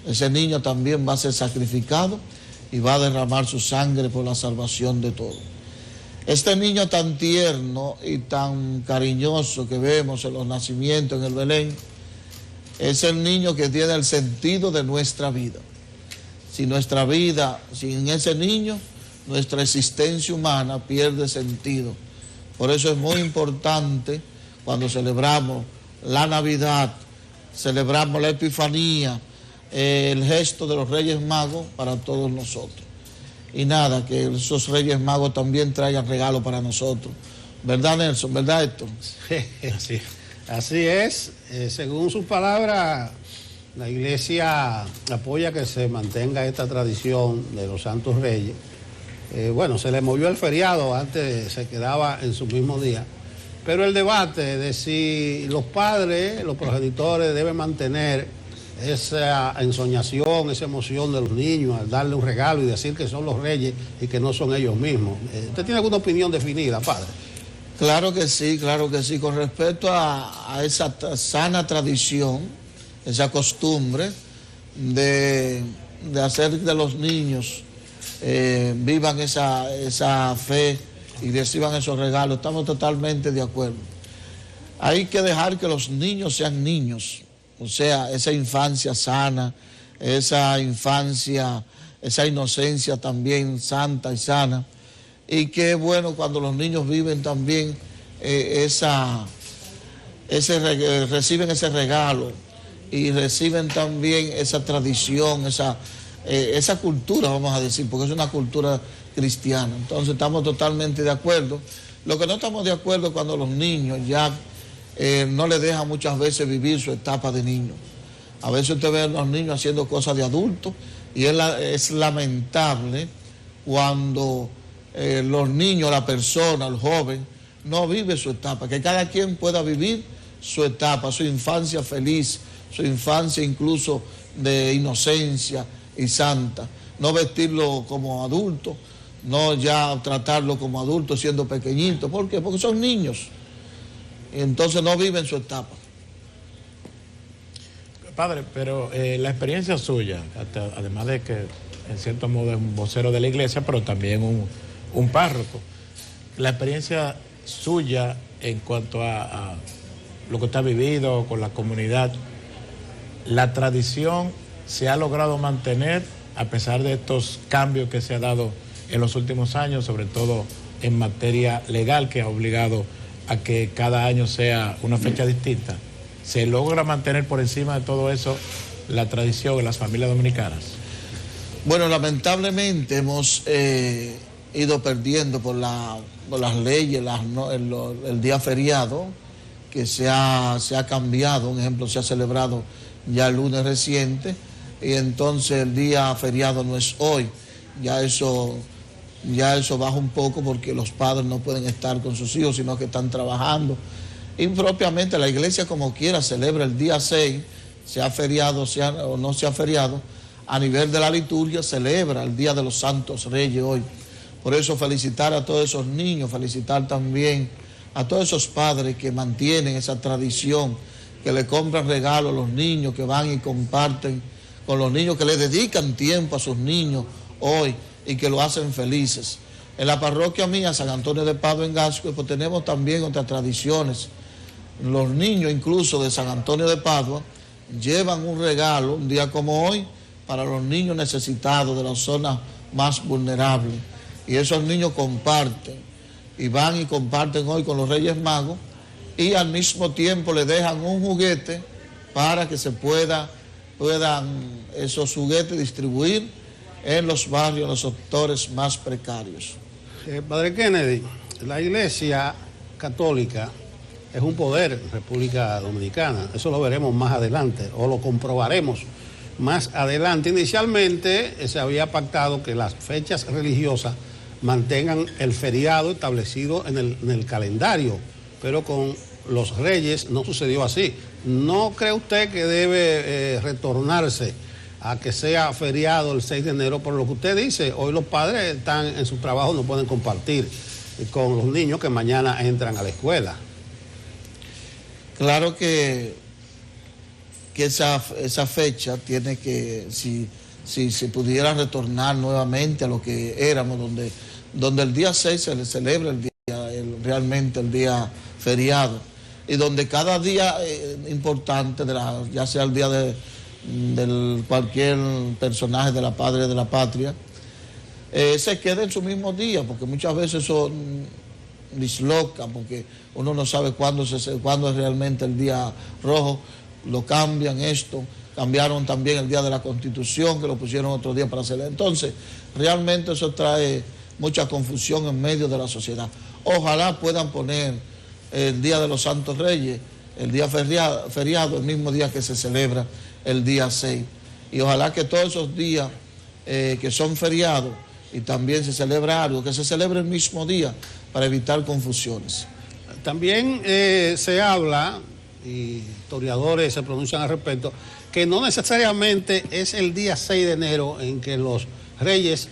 Ese niño también va a ser sacrificado y va a derramar su sangre por la salvación de todos. Este niño tan tierno y tan cariñoso que vemos en los nacimientos en el Belén, es el niño que tiene el sentido de nuestra vida. Si nuestra vida, sin ese niño, nuestra existencia humana pierde sentido. Por eso es muy importante cuando celebramos la Navidad, celebramos la Epifanía, el gesto de los Reyes Magos para todos nosotros. Y nada, que esos Reyes Magos también traigan regalo para nosotros. ¿Verdad, Nelson? ¿Verdad, Héctor?
Sí, así es. Según su palabra, la Iglesia apoya que se mantenga esta tradición de los Santos Reyes. Bueno, se le movió el feriado, antes se quedaba en su mismo día. Pero el debate de si los padres, los progenitores deben mantener esa ensoñación, esa emoción de los niños al darle un regalo y decir que son los reyes y que no son ellos mismos. ¿Usted tiene alguna opinión definida, padre?
Claro que sí, claro que sí. Con respecto a esa sana tradición, esa costumbre de hacer que los niños vivan esa fe y reciban esos regalos. Estamos totalmente de acuerdo. Hay que dejar que los niños sean niños, o sea, esa infancia sana, esa infancia, esa inocencia también santa y sana, y que bueno cuando los niños viven también reciben ese regalo y reciben también esa tradición, esa cultura, vamos a decir, porque es una cultura cristiana. Entonces estamos totalmente de acuerdo. Lo que no estamos de acuerdo es cuando los niños ya no les dejan muchas veces vivir su etapa de niño. A veces usted ve a los niños haciendo cosas de adultos y es lamentable cuando los niños, la persona, el joven, no vive su etapa, que cada quien pueda vivir su etapa, su infancia feliz, su infancia incluso de inocencia y santa. No vestirlo como adulto, no ya tratarlo como adulto siendo pequeñito. ¿Por qué? Porque son niños. Y entonces no viven su etapa.
Padre, pero la experiencia suya, además de que en cierto modo es un vocero de la iglesia, pero también un párroco, la experiencia suya en cuanto a lo que usted ha vivido con la comunidad, la tradición se ha logrado mantener a pesar de estos cambios que se ha dado en los últimos años, sobre todo en materia legal, que ha obligado a que cada año sea una fecha distinta. ¿Se logra mantener por encima de todo eso la tradición en las familias dominicanas?
Bueno, lamentablemente hemos ido perdiendo por las leyes, el día feriado, que se ha cambiado. Un ejemplo, se ha celebrado ya el lunes reciente, y entonces el día feriado no es hoy. Ya eso baja un poco porque los padres no pueden estar con sus hijos, sino que están trabajando. Impropiamente la iglesia como quiera celebra el día 6, sea feriado o no sea feriado, a nivel de la liturgia celebra el Día de los Santos Reyes hoy. Por eso felicitar a todos esos niños, felicitar también a todos esos padres que mantienen esa tradición, que le compran regalos a los niños, que van y comparten con los niños, que le dedican tiempo a sus niños hoy y que lo hacen felices. En la parroquia mía, San Antonio de Padua en Gascue, pues tenemos también otras tradiciones. Los niños incluso de San Antonio de Padua llevan un regalo, un día como hoy, para los niños necesitados de las zonas más vulnerables. Y esos niños comparten, y van y comparten hoy con los Reyes Magos, y al mismo tiempo le dejan un juguete para que se puedan esos juguetes distribuir en los barrios, en los sectores más precarios.
Padre Kennedy, la Iglesia Católica es un poder en República Dominicana. Eso lo veremos más adelante, o lo comprobaremos más adelante. Inicialmente se había pactado que las fechas religiosas mantengan el feriado establecido en el calendario, pero con los Reyes no sucedió así. ¿No cree usted que debe retornarse a que sea feriado el 6 de enero? Por lo que usted dice, hoy los padres están en su trabajo, no pueden compartir con los niños que mañana entran a la escuela.
Claro que esa fecha tiene que, si se pudiera retornar nuevamente a lo que éramos, donde el día 6 se le celebra realmente el día feriado, y donde cada día importante, ya sea el día de cualquier personaje de la patria, de la patria, se queda en su mismo día, porque muchas veces eso disloca, porque uno no sabe cuándo es realmente el día rojo. Lo cambian cambiaron también el día de la Constitución, que lo pusieron otro día para celebrar. Entonces, realmente eso trae mucha confusión en medio de la sociedad. Ojalá puedan poner el Día de los Santos Reyes, el día feriado, el mismo día que se celebra el día 6. Y ojalá que todos esos días que son feriados y también se celebra algo, que se celebre el mismo día para evitar confusiones.
También se habla, y historiadores se pronuncian al respecto, que no necesariamente es el día 6 de enero en que los Reyes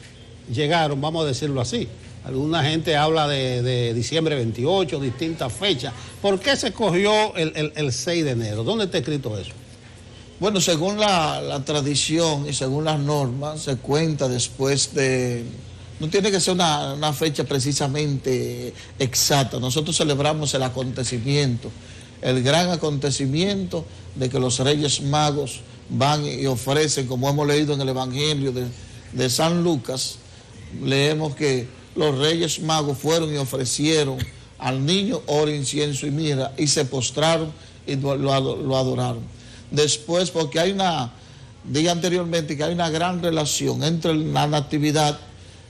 llegaron, vamos a decirlo así. Alguna gente habla de diciembre 28, distintas fechas. ¿Por qué se escogió el 6 de enero? ¿Dónde está escrito eso?
Bueno, según la tradición y según las normas, se cuenta después de no tiene que ser una fecha precisamente exacta. Nosotros celebramos el acontecimiento, el gran acontecimiento de que los Reyes Magos van y ofrecen, como hemos leído en el Evangelio de San Lucas, leemos que los Reyes Magos fueron y ofrecieron al niño oro, incienso y mirra, y se postraron y lo adoraron. Después, porque dije anteriormente que hay una gran relación entre la natividad,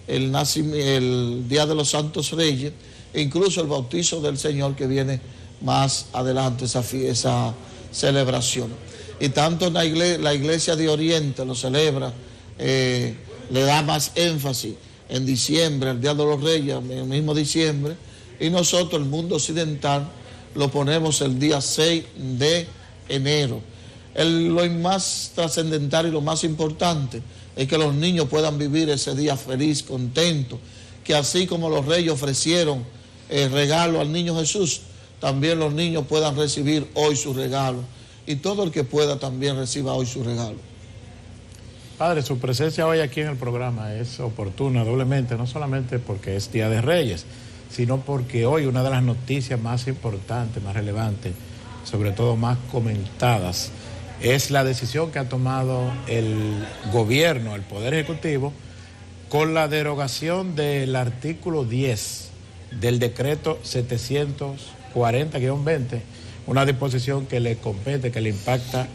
el Día de los Santos Reyes, e incluso el bautizo del Señor, que viene más adelante, esa celebración. Y tanto la iglesia de Oriente lo celebra, le da más énfasis en diciembre, el Día de los Reyes, el mismo diciembre, y nosotros, el mundo occidental, lo ponemos el día 6 de enero. Lo más trascendental y lo más importante es que los niños puedan vivir ese día feliz, contento, que así como los reyes ofrecieron el regalo al niño Jesús, también los niños puedan recibir hoy su regalo, y todo el que pueda también reciba hoy su regalo.
Padre, su presencia hoy aquí en el programa es oportuna doblemente, no solamente porque es Día de Reyes, sino porque hoy una de las noticias más importantes, más relevantes, sobre todo más comentadas, es la decisión que ha tomado el gobierno, el Poder Ejecutivo, con la derogación del artículo 10 del decreto 740-20, una disposición que le compete, que le impacta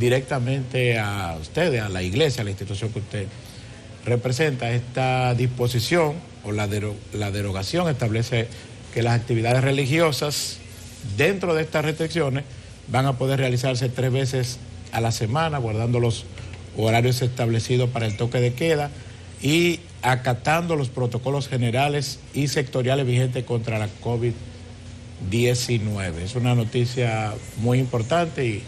directamente a ustedes, a la iglesia, a la institución que usted representa. Esta disposición o la derogación establece que las actividades religiosas dentro de estas restricciones van a poder realizarse 3 veces a la semana, guardando los horarios establecidos para el toque de queda y acatando los protocolos generales y sectoriales vigentes contra la COVID-19. Es una noticia muy importante y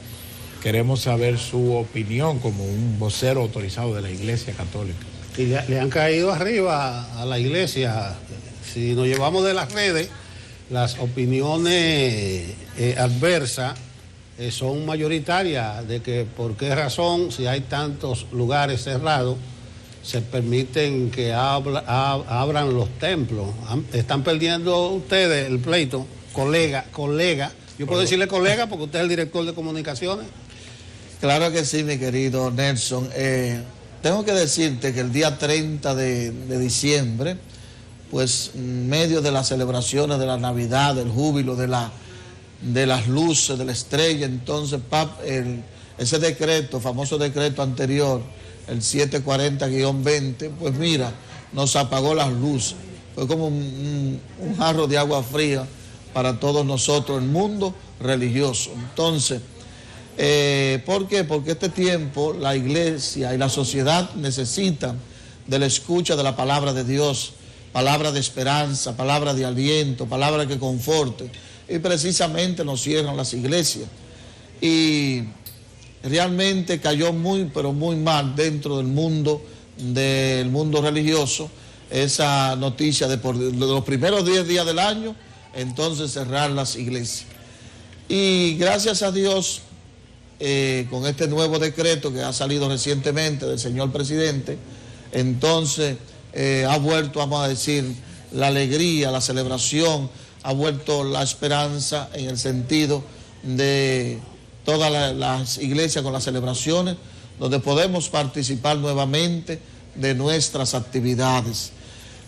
queremos saber su opinión como un vocero autorizado de la Iglesia Católica.
Y le han caído arriba a la Iglesia. Si nos llevamos de las redes, las opiniones adversas son mayoritarias de que por qué razón, si hay tantos lugares cerrados, se permiten que abran los templos. Están perdiendo ustedes el pleito, colega. Yo puedo decirle colega porque usted es el director de comunicaciones.
Claro que sí, mi querido Nelson. Tengo que decirte que el día 30 de diciembre, pues en medio de las celebraciones de la Navidad, del júbilo, de las luces, de la estrella, entonces ese decreto, famoso decreto anterior, el 740-20, pues mira, nos apagó las luces. Fue como un jarro de agua fría para todos nosotros, el mundo religioso. Entonces, ¿por qué? Porque este tiempo la iglesia y la sociedad necesitan de la escucha de la palabra de Dios, palabra de esperanza, palabra de aliento, palabra que conforte. Y precisamente nos cierran las iglesias. Y realmente cayó muy, pero muy mal dentro del mundo religioso esa noticia de los primeros 10 días del año, entonces cerrar las iglesias. Y gracias a Dios, con este nuevo decreto que ha salido recientemente del señor presidente, entonces ha vuelto, vamos a decir, la alegría, la celebración, ha vuelto la esperanza en el sentido de todas las iglesias con las celebraciones, donde podemos participar nuevamente de nuestras actividades.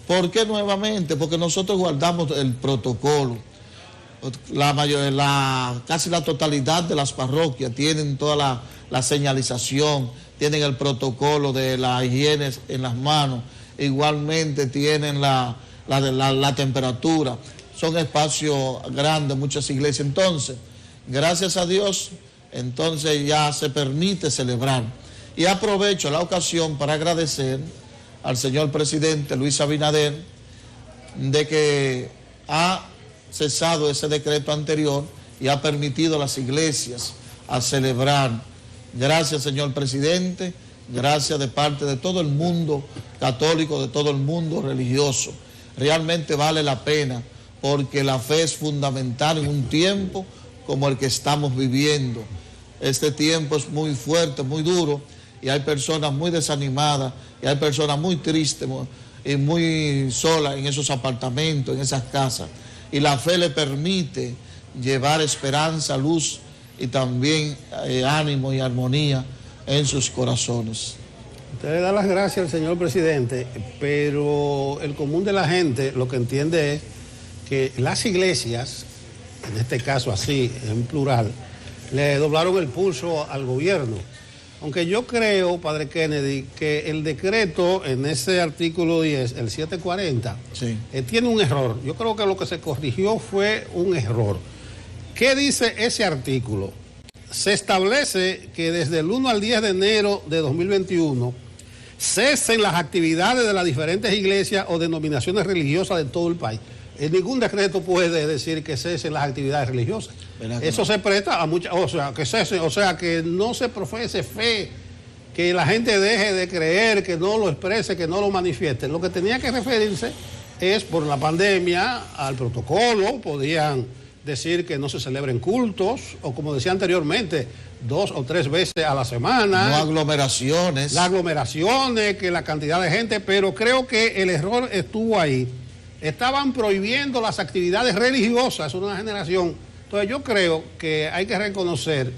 ¿Por qué nuevamente? Porque nosotros guardamos el protocolo. Casi la totalidad de las parroquias tienen toda la señalización, tienen el protocolo de la higiene en las manos, igualmente tienen la temperatura. Son espacios grandes, muchas iglesias. Entonces, gracias a Dios, entonces ya se permite celebrar. Y aprovecho la ocasión para agradecer al señor presidente Luis Abinader de que ha cesado ese decreto anterior y ha permitido a las iglesias a celebrar. Gracias, señor presidente, gracias de parte de todo el mundo católico, de todo el mundo religioso. Realmente vale la pena, porque la fe es fundamental en un tiempo como el que estamos viviendo. Este tiempo es muy fuerte, muy duro, y hay personas muy desanimadas, y hay personas muy tristes, y muy sola en esos apartamentos, en esas casas. Y la fe le permite llevar esperanza, luz y también ánimo y armonía en sus corazones.
Usted le da las gracias al señor presidente, pero el común de la gente lo que entiende es que las iglesias, en este caso así, en plural, le doblaron el pulso al gobierno. Aunque yo creo, padre Kennedy, que el decreto en ese artículo 10, el 740,
sí,
tiene un error. Yo creo que lo que se corrigió fue un error. ¿Qué dice ese artículo? Se establece que desde el 1 al 10 de enero de 2021 cesen las actividades de las diferentes iglesias o denominaciones religiosas de todo el país. Ningún decreto puede decir que cesen las actividades religiosas. Eso se presta a muchas, o sea, que cesen, o sea, que no se profese fe, que la gente deje de creer, que no lo exprese, que no lo manifieste. Lo que tenía que referirse es, por la pandemia, al protocolo. Podían decir que no se celebren cultos, o como decía anteriormente, 2 o 3 veces a la semana.
No aglomeraciones. Las
aglomeraciones, que la cantidad de gente, pero creo que el error estuvo ahí. Estaban prohibiendo las actividades religiosas, es una generación. Entonces yo creo que hay que reconocer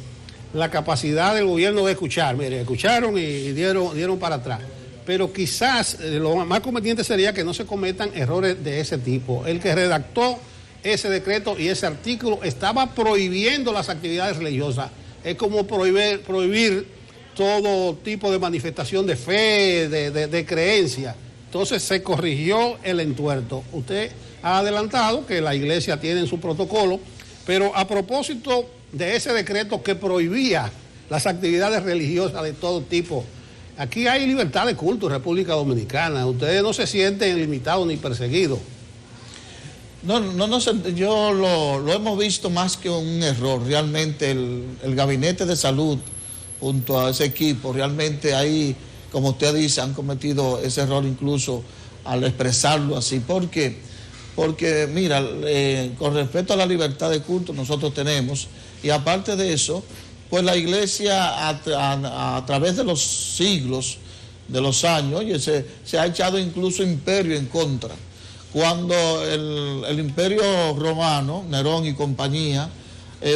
la capacidad del gobierno de escuchar. Mire, escucharon y dieron para atrás. Pero quizás lo más conveniente sería que no se cometan errores de ese tipo. El que redactó ese decreto y ese artículo estaba prohibiendo las actividades religiosas. Es como prohibir todo tipo de manifestación de fe, de creencia. Entonces se corrigió el entuerto. Usted ha adelantado que la iglesia tiene su protocolo, pero a propósito de ese decreto que prohibía las actividades religiosas de todo tipo, aquí hay libertad de culto en República Dominicana. Ustedes no se sienten limitados ni perseguidos.
No, yo lo hemos visto más que un error. Realmente el Gabinete de Salud, junto a ese equipo, realmente ahí, como usted dice, han cometido ese error incluso al expresarlo así. ¿Por qué? Porque, mira, con respecto a la libertad de culto nosotros tenemos, y aparte de eso, pues la iglesia a través de los siglos, de los años, oye, se ha echado incluso imperio en contra. Cuando el imperio romano, Nerón y compañía,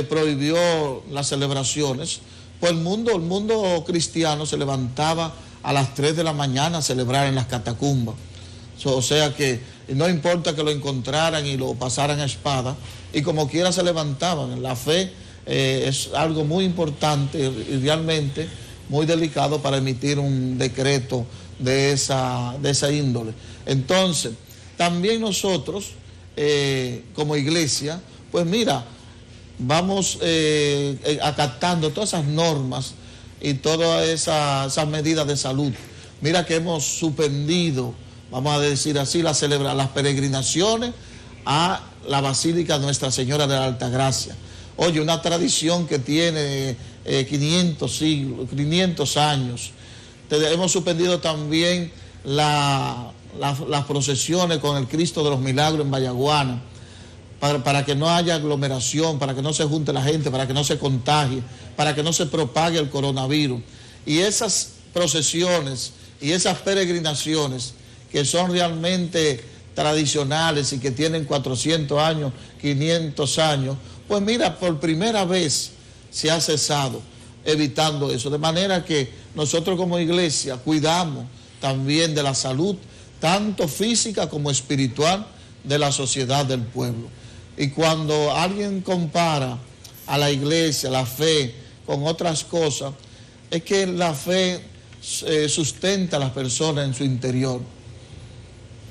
prohibió las celebraciones, pues el mundo cristiano se levantaba a las 3 de la mañana a celebrar en las catacumbas. O sea que no importa que lo encontraran y lo pasaran a espada, y como quiera se levantaban. La fe es algo muy importante y realmente muy delicado para emitir un decreto de esa índole. Entonces, también nosotros, como iglesia, pues mira, vamos acatando todas esas normas y todas esas medidas de salud. Mira que hemos suspendido, vamos a decir así, las peregrinaciones a la Basílica de Nuestra Señora de la Altagracia. Oye, una tradición que tiene 500 años. Hemos suspendido también las procesiones con el Cristo de los Milagros en Vallaguana, para que no haya aglomeración, para que no se junte la gente, para que no se contagie, para que no se propague el coronavirus. Y esas procesiones y esas peregrinaciones que son realmente tradicionales y que tienen 400 años, 500 años, pues mira, por primera vez se ha cesado evitando eso. De manera que nosotros como iglesia cuidamos también de la salud, tanto física como espiritual, de la sociedad del pueblo. Y cuando alguien compara a la iglesia, la fe, con otras cosas, es que la fe sustenta a las personas en su interior,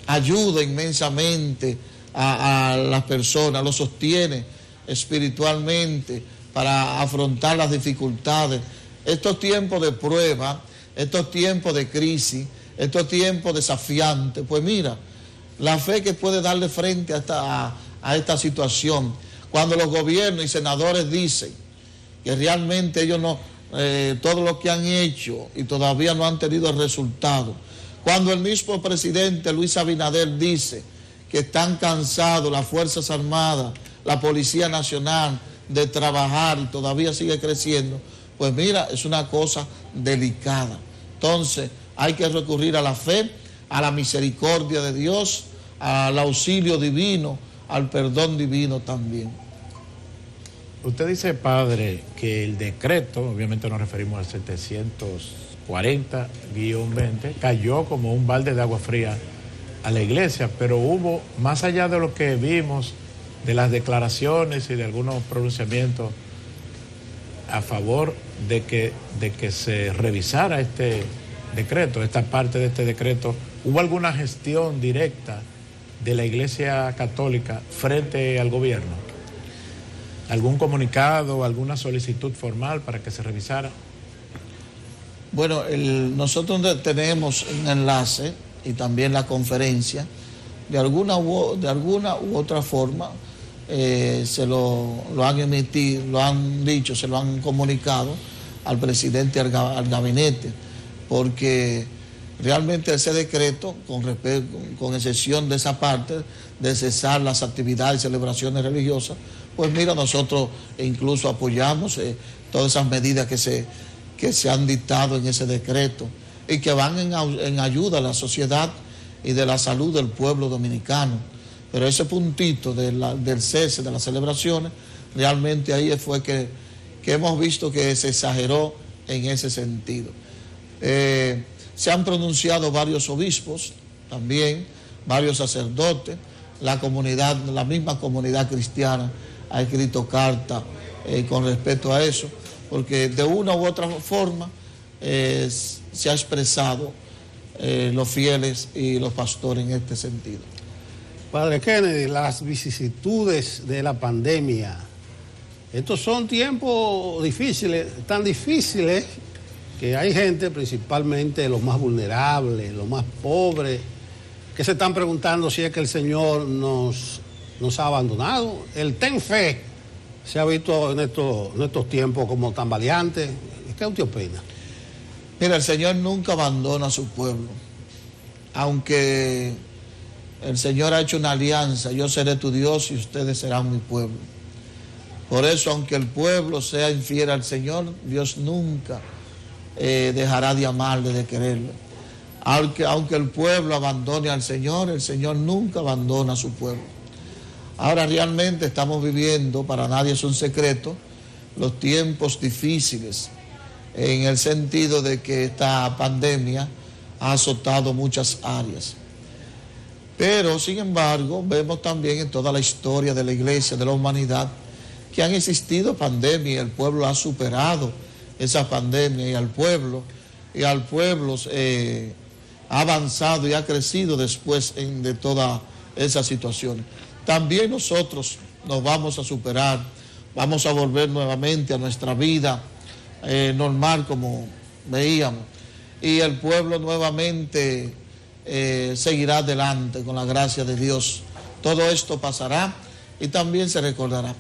ayuda inmensamente a las personas, lo sostiene espiritualmente para afrontar las dificultades. Estos tiempos de prueba, estos tiempos de crisis, estos tiempos desafiantes, pues mira, la fe que puede darle frente a esta situación. Cuando los gobiernos y senadores dicen que realmente ellos no, todo lo que han hecho y todavía no han tenido el resultado. Cuando el mismo presidente Luis Abinader dice que están cansados las Fuerzas Armadas, la Policía Nacional, de trabajar y todavía sigue creciendo, pues mira, es una cosa delicada. Entonces hay que recurrir a la fe, a la misericordia de Dios, al auxilio divino, al perdón divino también.
Usted dice, padre, que el decreto, obviamente nos referimos al 740-20, cayó como un balde de agua fría a la iglesia, pero hubo, más allá de lo que vimos, de las declaraciones y de algunos pronunciamientos a favor de que se revisara este decreto, esta parte de este decreto, ¿hubo alguna gestión directa de la Iglesia Católica frente al gobierno? ¿Algún comunicado, alguna solicitud formal para que se revisara?
Bueno, nosotros tenemos un enlace y también la conferencia, de alguna u otra forma se lo han emitido, lo han dicho, se lo han comunicado al presidente, al gabinete, porque realmente ese decreto, con excepción de esa parte, de cesar las actividades y celebraciones religiosas, pues mira, nosotros incluso apoyamos todas esas medidas que se han dictado en ese decreto y que van en ayuda a la sociedad y de la salud del pueblo dominicano. Pero ese puntito del cese de las celebraciones, realmente ahí fue que hemos visto que se exageró en ese sentido. Se han pronunciado varios obispos, también varios sacerdotes, la misma comunidad cristiana ha escrito carta con respecto a eso, porque de una u otra forma se ha expresado los fieles y los pastores en este sentido.
Padre Kennedy, las vicisitudes de la pandemia, estos son tiempos difíciles, tan difíciles que hay gente, principalmente los más vulnerables, los más pobres, que se están preguntando si es que el Señor nos ha abandonado. El ten fe se ha visto en estos tiempos como tan valiente. ¿Qué usted opina?
Mira, el Señor nunca abandona a su pueblo, aunque el Señor ha hecho una alianza: yo seré tu Dios y ustedes serán mi pueblo. Por eso, aunque el pueblo sea infiel al Señor, Dios nunca dejará de amarle, de quererle. Aunque el pueblo abandone al Señor, el Señor nunca abandona a su pueblo. Ahora realmente estamos viviendo, para nadie es un secreto, los tiempos difíciles, en el sentido de que esta pandemia ha azotado muchas áreas. Pero, sin embargo, vemos también en toda la historia de la iglesia, de la humanidad, que han existido pandemias y el pueblo ha superado esa pandemia y al pueblo ha avanzado y ha crecido después de toda esa situación. También nosotros nos vamos a superar, vamos a volver nuevamente a nuestra vida normal como veíamos, y el pueblo nuevamente seguirá adelante con la gracia de Dios. Todo esto pasará y también se recordará.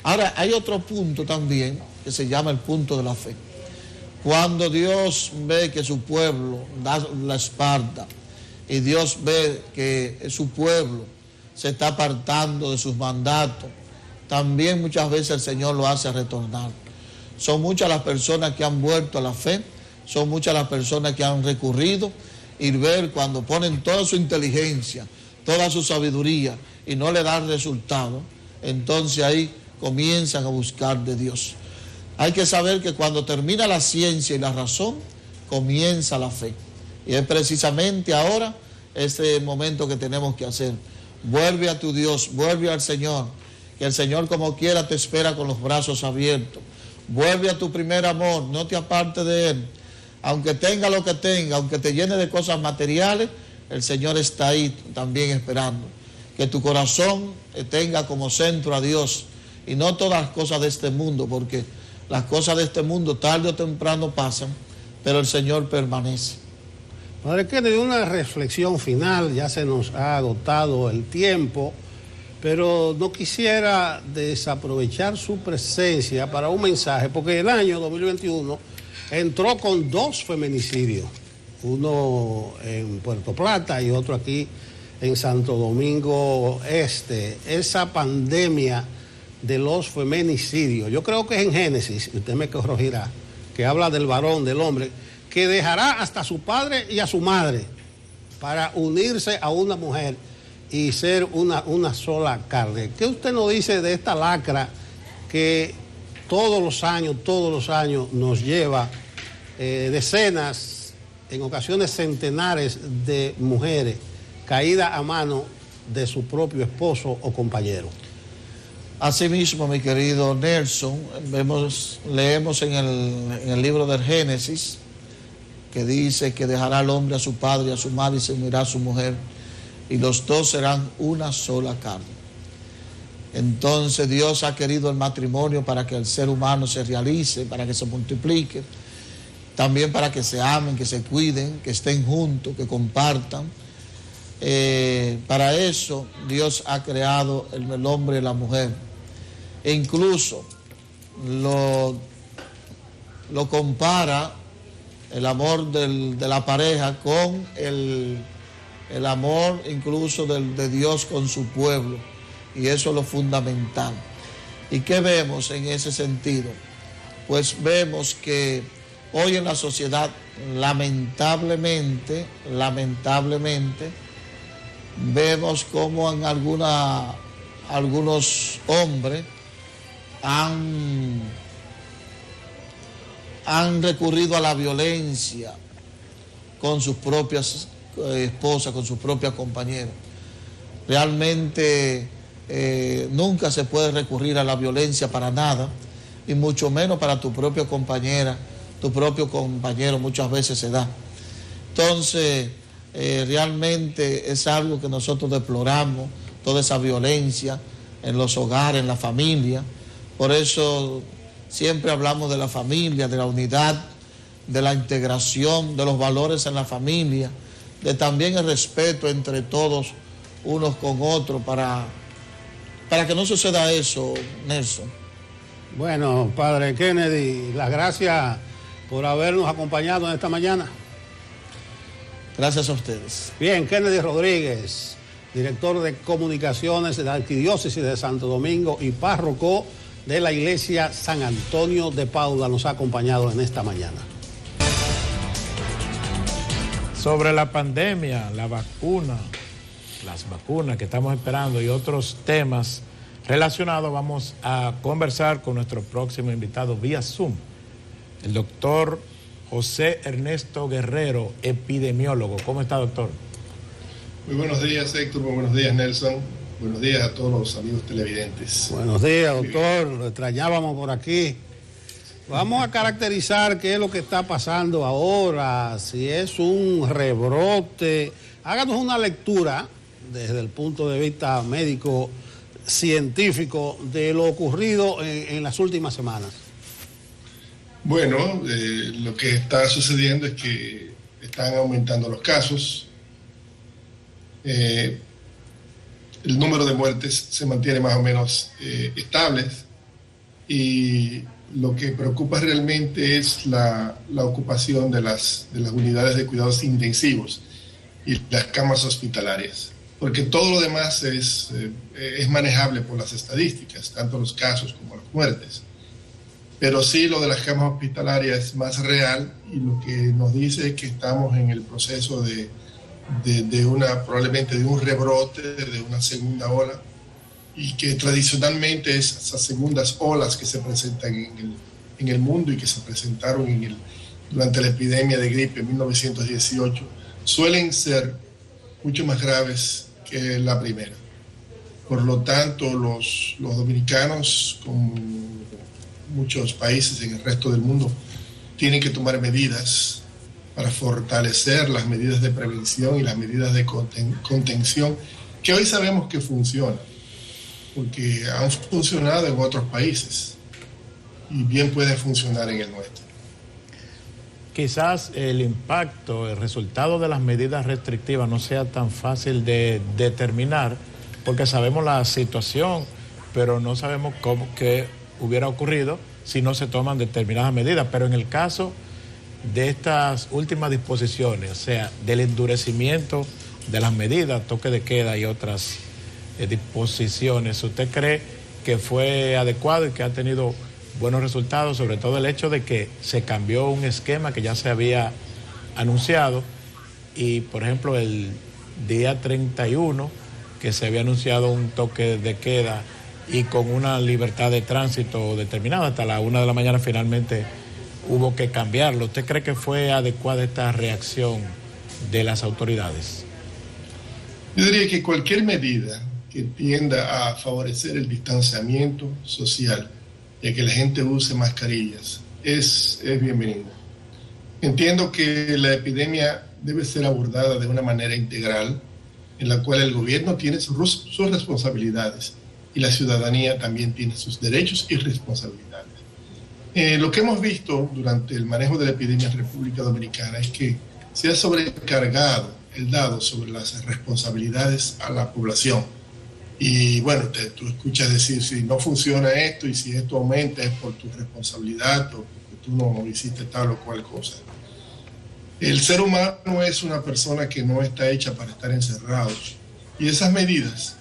Ahora, hay otro punto también que se llama el punto de la fe. Cuando Dios ve que su pueblo da la espalda y Dios ve que su pueblo se está apartando de sus mandatos, también muchas veces el Señor lo hace retornar. Son muchas las personas que han vuelto a la fe, son muchas las personas que han recurrido, y ver cuando ponen toda su inteligencia, toda su sabiduría y no le dan resultado, entonces ahí comienzan a buscar de Dios. Hay que saber que cuando termina la ciencia y la razón, comienza la fe. Y es precisamente ahora ese momento que tenemos que hacer. Vuelve a tu Dios, vuelve al Señor, que el Señor como quiera te espera con los brazos abiertos. Vuelve a tu primer amor, no te apartes de Él. Aunque tenga lo que tenga, aunque te llene de cosas materiales, el Señor está ahí también esperando. Que tu corazón tenga como centro a Dios y no todas las cosas de este mundo, porque las cosas de este mundo tarde o temprano pasan, pero el Señor permanece.
Padre Kennedy, una reflexión final, ya se nos ha agotado el tiempo, pero no quisiera desaprovechar su presencia para un mensaje, porque el año 2021 entró con 2 feminicidios, uno en Puerto Plata y otro aquí en Santo Domingo Este. Esa pandemia de los feminicidios, yo creo que es en Génesis, usted me corregirá, que habla del varón, del hombre, que dejará hasta a su padre y a su madre. para unirse a una mujer y ser una sola carne. ¿Qué usted nos dice de esta lacra que todos los años nos lleva decenas, en ocasiones centenares de mujeres caídas a mano de su propio esposo o compañero?
Asimismo, mi querido Nelson, leemos en el libro del Génesis que dice que dejará al hombre a su padre y a su madre y se unirá a su mujer y los dos serán una sola carne. Entonces Dios ha querido el matrimonio para que el ser humano se realice, para que se multiplique, también para que se amen, que se cuiden, que estén juntos, que compartan. Para eso Dios ha creado el hombre y la mujer. E incluso lo compara el amor de la pareja con el amor incluso de Dios con su pueblo. Y eso es lo fundamental. ¿Y qué vemos en ese sentido? Pues vemos que hoy en la sociedad, lamentablemente, vemos como en algunos hombres han recurrido a la violencia con sus propias esposas, con sus propias compañeras. Realmente nunca se puede recurrir a la violencia para nada, y mucho menos para tu propia compañera, tu propio compañero muchas veces se da. Entonces, realmente es algo que nosotros deploramos, toda esa violencia en los hogares, en la familia. Por eso siempre hablamos de la familia, de la unidad, de la integración, de los valores en la familia, de también el respeto entre todos unos con otros para que no suceda eso, Nelson.
Bueno, padre Kennedy, las gracias por habernos acompañado en esta mañana.
Gracias a ustedes.
Bien, Kennedy Rodríguez, director de comunicaciones de la Arquidiócesis de Santo Domingo y párroco de la Iglesia San Antonio de Padua, nos ha acompañado en esta mañana.
Sobre la pandemia, la vacuna, las vacunas que estamos esperando y otros temas relacionados, vamos a conversar con nuestro próximo invitado vía Zoom, el doctor José Ernesto Guerrero, epidemiólogo. ¿Cómo está, doctor?
Muy buenos días, Héctor. Muy buenos días, Nelson. Buenos días a todos los amigos televidentes.
Buenos días, doctor. Lo extrañábamos por aquí. Vamos a caracterizar qué es lo que está pasando ahora, si es un rebrote. Háganos una lectura desde el punto de vista médico, científico, de lo ocurrido en las últimas semanas.
Bueno, lo que está sucediendo es que están aumentando los casos. El número de muertes se mantiene más o menos estable, y lo que preocupa realmente es la ocupación de las unidades de cuidados intensivos y las camas hospitalarias, porque todo lo demás es manejable por las estadísticas, tanto los casos como las muertes. Pero sí, lo de las camas hospitalarias es más real, y lo que nos dice es que estamos en el proceso probablemente de un rebrote, de una segunda ola, y que tradicionalmente esas segundas olas que se presentan en el mundo y que se presentaron durante la epidemia de gripe en 1918 suelen ser mucho más graves que la primera. Por lo tanto, los dominicanos, como muchos países en el resto del mundo, tienen que tomar medidas para fortalecer las medidas de prevención y las medidas de contención que hoy sabemos que funcionan, porque han funcionado en otros países y bien pueden funcionar en el nuestro.
Quizás el impacto, el resultado de las medidas restrictivas no sea tan fácil de determinar, porque sabemos la situación, pero no sabemos cómo que hubiera ocurrido si no se toman determinadas medidas. Pero en el caso de estas últimas disposiciones, o sea, del endurecimiento de las medidas, toque de queda y otras disposiciones, ¿usted cree que fue adecuado y que ha tenido buenos resultados? Sobre todo el hecho de que se cambió un esquema que ya se había anunciado y, por ejemplo, el día 31, que se había anunciado un toque de queda y con una libertad de tránsito determinada hasta la 1 de la mañana, finalmente hubo que cambiarlo. ¿Usted cree que fue adecuada esta reacción de las autoridades?
Yo diría que cualquier medida que tienda a favorecer el distanciamiento social y a que la gente use mascarillas es bienvenida. Entiendo que la epidemia debe ser abordada de una manera integral, en la cual el gobierno tiene sus responsabilidades y la ciudadanía también tiene sus derechos y responsabilidades. Lo que hemos visto durante el manejo de la epidemia en República Dominicana es que se ha sobrecargado el dado sobre las responsabilidades a la población. Y bueno, tú escuchas decir, si no funciona esto y si esto aumenta es por tu responsabilidad o porque tú no hiciste tal o cual cosa. El ser humano es una persona que no está hecha para estar encerrados. Y esas medidas,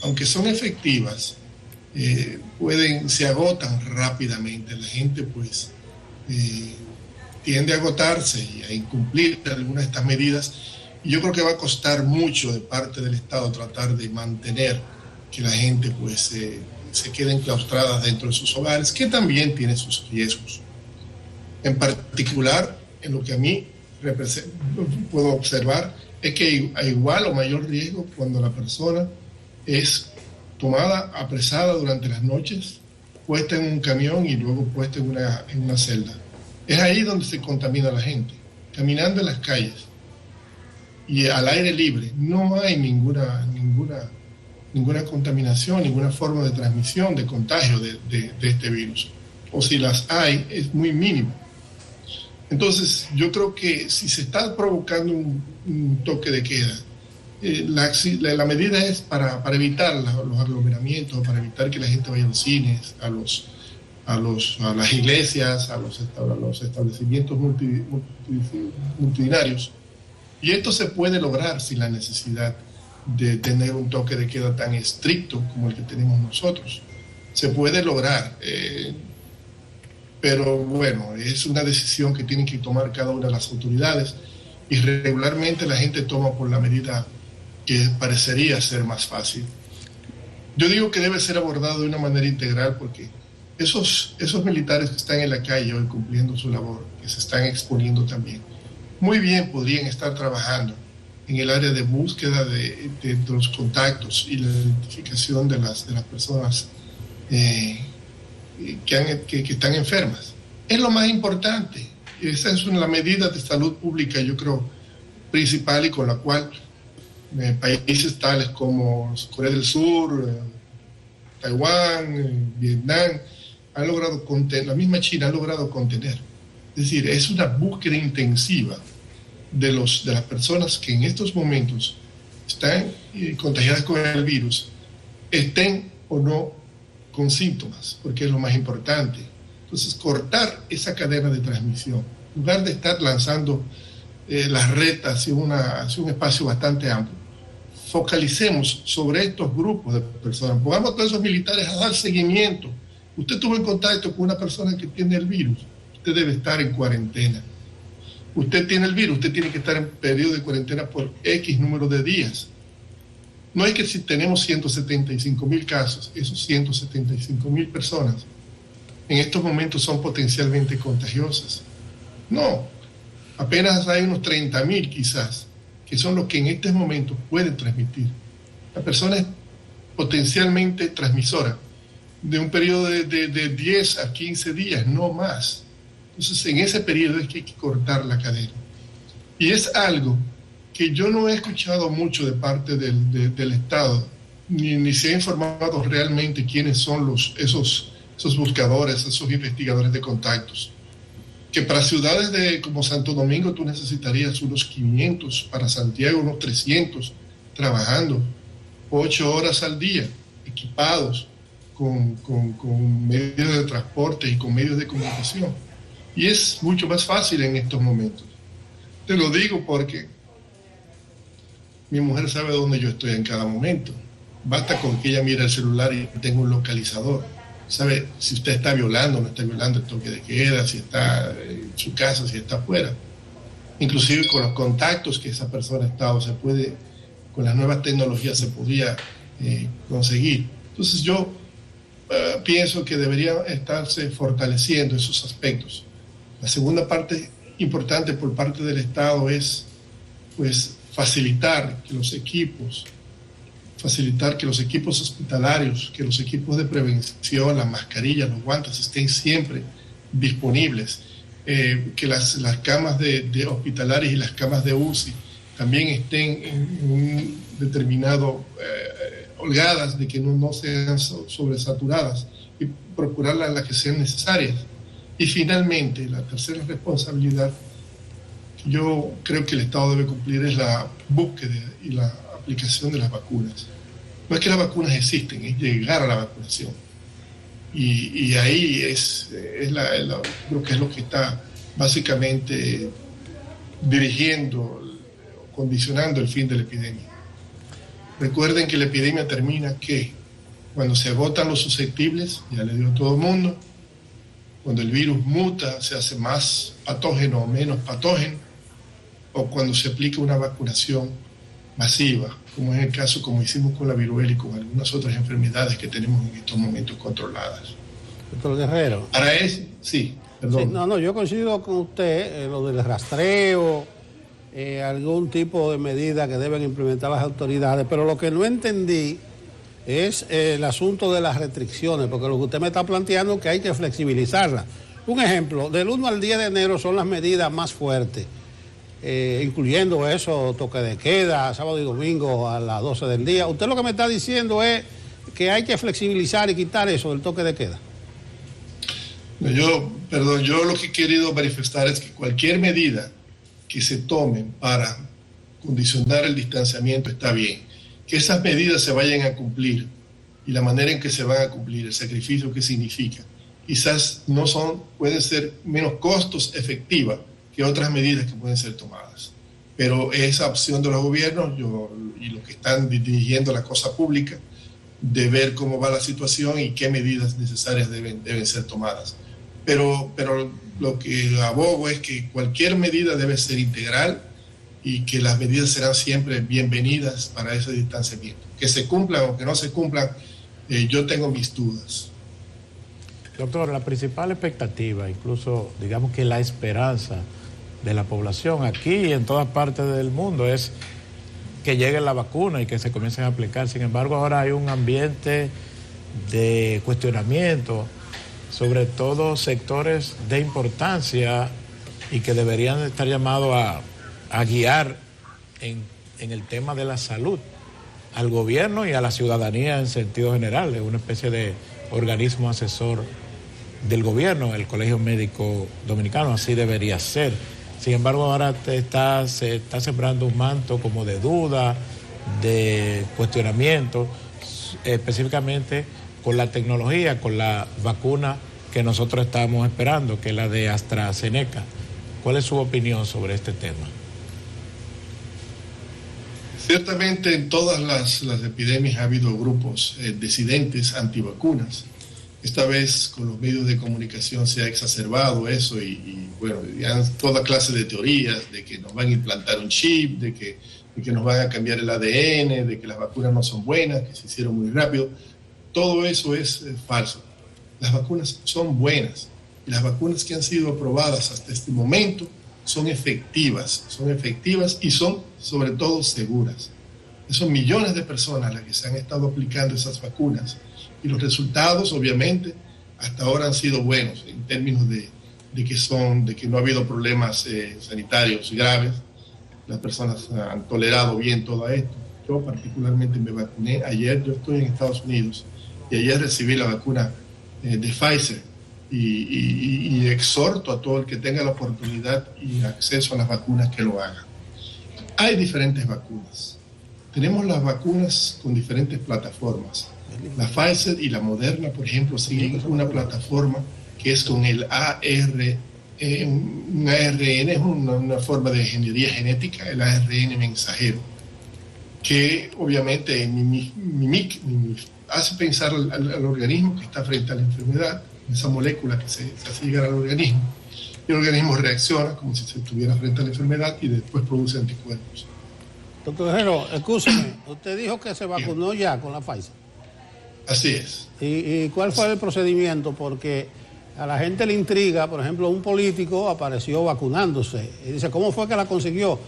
aunque son efectivas, se agotan rápidamente. La gente pues tiende a agotarse y a incumplir algunas de estas medidas. Y yo creo que va a costar mucho de parte del Estado tratar de mantener que la gente pues se quede enclaustrada dentro de sus hogares, que también tiene sus riesgos. En particular, en lo que a mí puedo observar, es que hay igual o mayor riesgo cuando la persona es tomada, apresada durante las noches, puesta en un camión y luego puesta en una celda. Es ahí donde se contamina la gente, caminando en las calles y al aire libre. No hay ninguna contaminación, ninguna forma de transmisión, de contagio de este virus. O si las hay, es muy mínimo. Entonces, yo creo que si se está provocando un toque de queda, la medida es para evitar los aglomeramientos, para evitar que la gente vaya a los cines, a las iglesias, a los establecimientos multitudinarios. Y esto se puede lograr sin la necesidad de tener un toque de queda tan estricto como el que tenemos nosotros. Se puede lograr, pero bueno, es una decisión que tienen que tomar cada una de las autoridades y regularmente la gente toma por la medida que parecería ser más fácil. Yo digo que debe ser abordado de una manera integral porque esos militares que están en la calle hoy cumpliendo su labor, que se están exponiendo también, muy bien podrían estar trabajando en el área de búsqueda de los contactos y la identificación de las personas que están enfermas. Es lo más importante. Esa es una medida de salud pública, yo creo, principal y con la cual países tales como Corea del Sur, Taiwán, Vietnam, han logrado contener, la misma China ha logrado contener. Es decir, es una búsqueda intensiva de las personas que en estos momentos están contagiadas con el virus, estén o no con síntomas, porque es lo más importante. Entonces, cortar esa cadena de transmisión, en lugar de estar lanzando las retas hacia un espacio bastante amplio, focalicemos sobre estos grupos de personas, pongamos a todos esos militares a dar seguimiento. Usted tuvo en contacto con una persona que tiene el virus, usted debe estar en cuarentena. Usted tiene el virus, usted tiene que estar en periodo de cuarentena por X número de días. No es que si tenemos 175,000 casos, esos 175,000 personas en estos momentos son potencialmente contagiosas. No, apenas hay unos 30,000 quizás, que son los que en estos momentos pueden transmitir. La persona es potencialmente transmisora de un periodo de 10 a 15 días, no más. Entonces, en ese periodo es que hay que cortar la cadena. Y es algo que yo no he escuchado mucho de parte del Estado, ni se ha informado realmente quiénes son esos buscadores, esos investigadores de contactos. Que para ciudades como Santo Domingo tú necesitarías unos 500, para Santiago unos 300, trabajando 8 horas al día, equipados con medios de transporte y con medios de comunicación. Y es mucho más fácil en estos momentos. Te lo digo porque mi mujer sabe dónde yo estoy en cada momento. Basta con que ella mire el celular y tenga un localizador. Sabe si usted está violando o no está violando el toque de queda, si está en su casa, si está afuera. inclusive con los contactos que esa persona ha estado, con las nuevas tecnologías se podría conseguir. Entonces yo pienso que debería estarse fortaleciendo esos aspectos. La segunda parte importante por parte del Estado es pues facilitar que los equipos hospitalarios, que los equipos de prevención, las mascarillas, los guantes estén siempre disponibles, que las camas de hospitalarias y las camas de UCI también estén en un determinado holgadas, de que no sean sobresaturadas, y procurar las que sean necesarias. Y finalmente, la tercera responsabilidad que yo creo que el Estado debe cumplir es la búsqueda y la aplicación de las vacunas. No es que las vacunas existen, es llegar a la vacunación. Y ahí creo que es lo que está básicamente dirigiendo, condicionando el fin de la epidemia. Recuerden que la epidemia termina cuando se agotan los susceptibles, ya le digo a todo el mundo, cuando el virus muta, se hace más patógeno o menos patógeno, o cuando se aplica una vacunación masiva, como es el caso, como hicimos con la viruela y con algunas otras enfermedades que tenemos en estos momentos controladas.
Doctor Guerrero.
Para eso, sí, perdón.
Sí, yo coincido con usted, lo del rastreo, algún tipo de medida que deben implementar las autoridades, pero lo que no entendí es el asunto de las restricciones, porque lo que usted me está planteando es que hay que flexibilizarlas. Un ejemplo, del 1 al 10 de enero son las medidas más fuertes, incluyendo eso, toque de queda, sábado y domingo a las 12 del día. Usted lo que me está diciendo es que hay que flexibilizar y quitar eso del toque de queda.
Yo lo que he querido manifestar es que cualquier medida que se tomen para condicionar el distanciamiento está bien. Que esas medidas se vayan a cumplir y la manera en que se van a cumplir, el sacrificio que significa, quizás pueden ser menos costos efectivas que otras medidas que pueden ser tomadas. Pero esa opción de los gobiernos y los que están dirigiendo la cosa pública, de ver cómo va la situación y qué medidas necesarias deben ser tomadas. Pero lo que abogo es que cualquier medida debe ser integral y que las medidas serán siempre bienvenidas para ese distanciamiento. Que se cumplan o que no se cumplan, yo tengo mis dudas.
Doctor, la principal expectativa, incluso digamos que la esperanza de la población aquí y en todas partes del mundo es que llegue la vacuna y que se comiencen a aplicar. Sin embargo, ahora hay un ambiente de cuestionamiento, sobre todo sectores de importancia y que deberían estar llamados a guiar en el tema de la salud al gobierno y a la ciudadanía en sentido general. Es una especie de organismo asesor del gobierno, el Colegio Médico Dominicano, así debería ser. Sin embargo, ahora se está sembrando un manto como de duda, de cuestionamiento, específicamente con la tecnología, con la vacuna que nosotros estamos esperando, que es la de AstraZeneca. ¿Cuál es su opinión sobre este tema?
Ciertamente en todas las epidemias ha habido grupos disidentes antivacunas. Esta vez con los medios de comunicación se ha exacerbado eso y bueno, ya toda clase de teorías de que nos van a implantar un chip, de que nos van a cambiar el ADN, de que las vacunas no son buenas, que se hicieron muy rápido. Todo eso es falso. Las vacunas son buenas y las vacunas que han sido aprobadas hasta este momento son efectivas y son sobre todo seguras. Son millones de personas las que se han estado aplicando esas vacunas y los resultados obviamente hasta ahora han sido buenos en términos de que no ha habido problemas sanitarios graves. Las personas han tolerado bien todo esto. Yo particularmente me vacuné ayer, yo estoy en Estados Unidos y ayer recibí la vacuna de Pfizer y exhorto a todo el que tenga la oportunidad y acceso a las vacunas que lo haga. Hay diferentes vacunas. Tenemos las vacunas con diferentes plataformas. La Pfizer y la Moderna, por ejemplo, siguen una plataforma que es con el ARN, un ARN es una forma de ingeniería genética, el ARN mensajero, que obviamente hace pensar al organismo que está frente a la enfermedad, esa molécula que se hace llegar al organismo, y el organismo reacciona como si se estuviera frente a la enfermedad y después produce anticuerpos.
Doctor Guerrero, escúcheme, usted dijo que se vacunó ya con la Pfizer.
Así es.
¿Y cuál fue el procedimiento? Porque a la gente le intriga, por ejemplo, un político apareció vacunándose y dice, ¿cómo fue que la consiguió?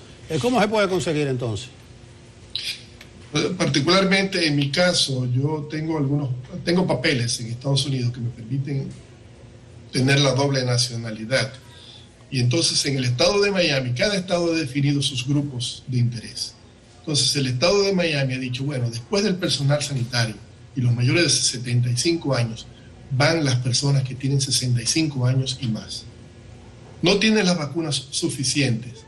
¿Cómo se puede conseguir entonces?
Particularmente en mi caso, yo tengo papeles en Estados Unidos que me permiten tener la doble nacionalidad. Y entonces en el estado de Miami, cada estado ha definido sus grupos de interés. Entonces el estado de Miami ha dicho, bueno, después del personal sanitario y los mayores de 75 años, van las personas que tienen 65 años y más. No tienen las vacunas suficientes,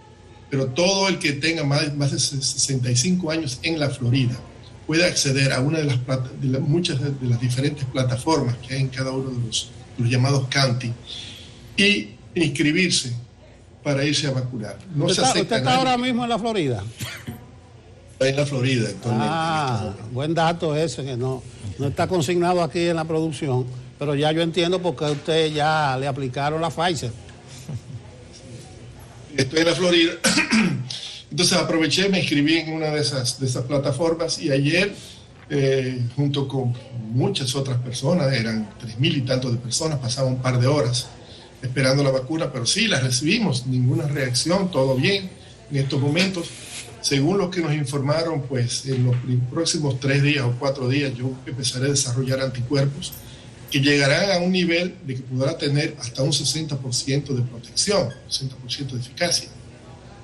pero todo el que tenga más de 65 años en la Florida puede acceder a una de muchas de las diferentes plataformas que hay en cada uno de los llamados county y inscribirse para irse a vacunar. No
¿Usted está ahora mismo en la Florida?
En la Florida actualmente.
Buen dato ese, que no está consignado aquí en la producción, pero ya yo entiendo por qué a usted ya le aplicaron la Pfizer.
Estoy en la Florida, entonces aproveché, me inscribí en una de esas plataformas y ayer, junto con muchas otras personas, eran 3,000 y tantos de personas, pasaba un par de horas esperando la vacuna, pero sí, la recibimos, ninguna reacción, todo bien en estos momentos. Según lo que nos informaron, pues en los próximos 3 días o 4 días yo empezaré a desarrollar anticuerpos que llegarán a un nivel de que podrá tener hasta un 60% de protección, 60% de eficacia.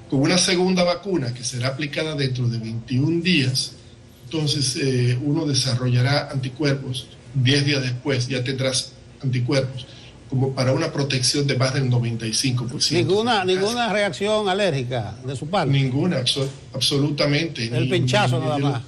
Con una segunda vacuna que será aplicada dentro de 21 días, entonces uno desarrollará anticuerpos, 10 días después ya tendrás anticuerpos, como para una protección de más del 95%.
¿Ninguna reacción alérgica de su parte?
Ninguna, absolutamente.
El pinchazo nada más.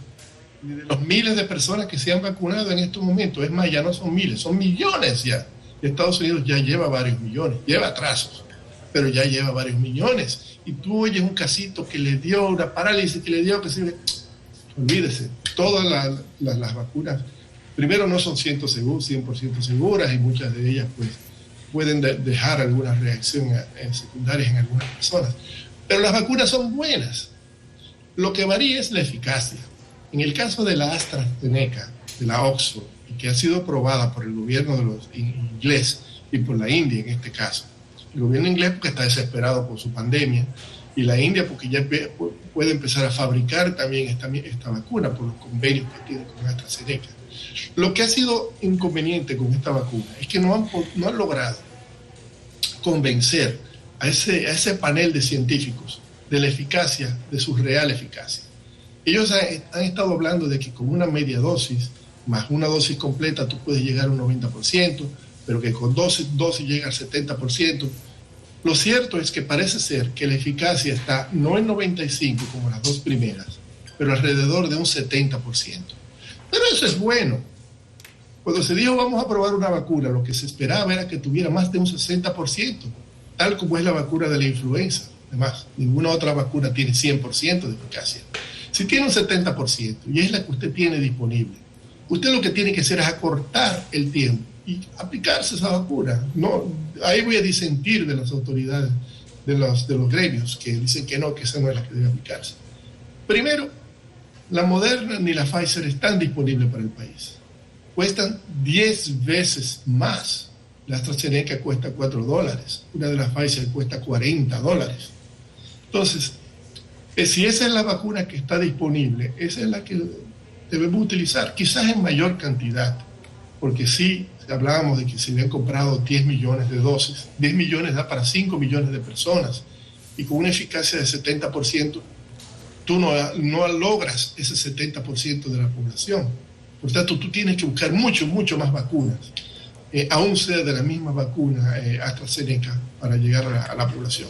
Ni de los miles de personas que se han vacunado en estos momentos. Es más, ya no son miles, son millones ya. Estados Unidos ya lleva varios millones, lleva atrasos, pero ya lleva varios millones. Y tú oyes un casito que le dio una parálisis, que le dio, que se... Olvídese, todas las vacunas, primero no son 100% seguras y muchas de ellas pues pueden dejar alguna reacción secundarias en algunas personas. Pero las vacunas son buenas. Lo que varía es la eficacia. En el caso de la AstraZeneca, de la Oxford, y que ha sido aprobada por el gobierno de los inglés y por la India en este caso. El gobierno inglés porque está desesperado por su pandemia y la India porque ya puede empezar a fabricar también esta vacuna por los convenios que tiene con AstraZeneca. Lo que ha sido inconveniente con esta vacuna es que no han logrado convencer a ese panel de científicos de la eficacia, de su real eficacia. Ellos han estado hablando de que con una media dosis, más una dosis completa, tú puedes llegar a un 90%, pero que con dosis llega al 70%. Lo cierto es que parece ser que la eficacia está no en 95% como las dos primeras, pero alrededor de un 70%. Pero eso es bueno. Cuando se dijo vamos a probar una vacuna, lo que se esperaba era que tuviera más de un 60%, tal como es la vacuna de la influenza. Además, ninguna otra vacuna tiene 100% de eficacia. Si tiene un 70% y es la que usted tiene disponible, usted lo que tiene que hacer es acortar el tiempo y aplicarse esa vacuna. No, ahí voy a disentir de las autoridades, de los gremios que dicen que no, que esa no es la que debe aplicarse. Primero, la Moderna ni la Pfizer están disponibles para el país. Cuestan 10 veces más. La AstraZeneca cuesta $4, una de las Pfizer cuesta $40. Entonces, si esa es la vacuna que está disponible, esa es la que debemos utilizar, quizás en mayor cantidad, porque sí, hablábamos de que se habían comprado 10 millones de dosis, 10 millones da para 5 millones de personas, y con una eficacia de 70%, tú no logras ese 70% de la población. Por tanto, tú tienes que buscar mucho más vacunas, aún sea de la misma vacuna AstraZeneca, para llegar a la población.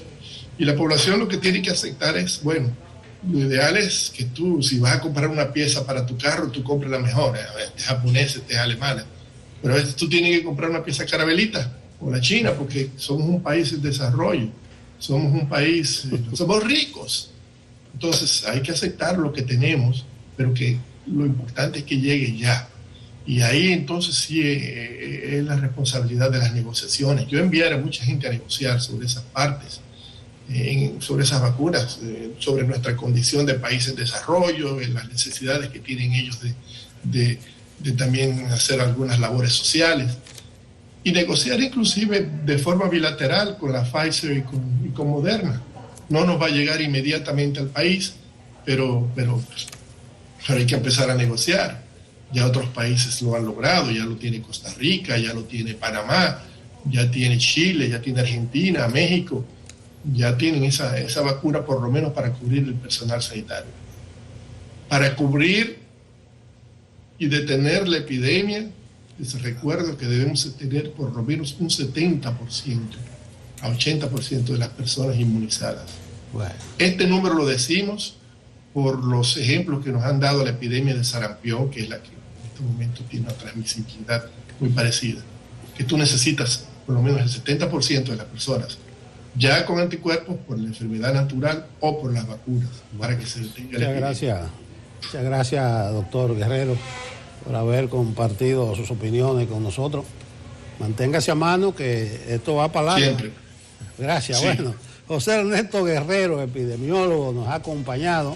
Y la población lo que tiene que aceptar es, bueno, lo ideal es que tú, si vas a comprar una pieza para tu carro, tú compres la mejor, este japonesa, este alemana. Pero a veces tú tienes que comprar una pieza carabelita, o la China, porque somos un país en desarrollo, somos un país, somos ricos. Entonces hay que aceptar lo que tenemos, pero que lo importante es que llegue ya. Y ahí entonces sí es la responsabilidad de las negociaciones. Yo enviaré a mucha gente a negociar sobre esas partes, sobre esas vacunas, sobre nuestra condición de país en desarrollo, en las necesidades que tienen ellos de también hacer algunas labores sociales. Y negociar inclusive de forma bilateral con la Pfizer y con Moderna. No nos va a llegar inmediatamente al país, pero hay que empezar a negociar. Ya otros países lo han logrado, ya lo tiene Costa Rica, ya lo tiene Panamá, ya tiene Chile, ya tiene Argentina, México, ya tienen esa vacuna por lo menos para cubrir el personal sanitario. Para cubrir y detener la epidemia, les recuerdo que debemos tener por lo menos un 70% a 80% de las personas inmunizadas. Bueno. Este número lo decimos por los ejemplos que nos han dado la epidemia de sarampión, que es la que en este momento tiene una transmisibilidad muy parecida, que tú necesitas por lo menos el 70% de las personas ya con anticuerpos por la enfermedad natural o por las vacunas, para que se detenga la epidemia.
Muchas gracias, doctor Guerrero, por haber compartido sus opiniones con nosotros. Manténgase a mano que esto va para largo.
Siempre.
Gracias. Sí. Bueno, José Ernesto Guerrero, epidemiólogo, nos ha acompañado.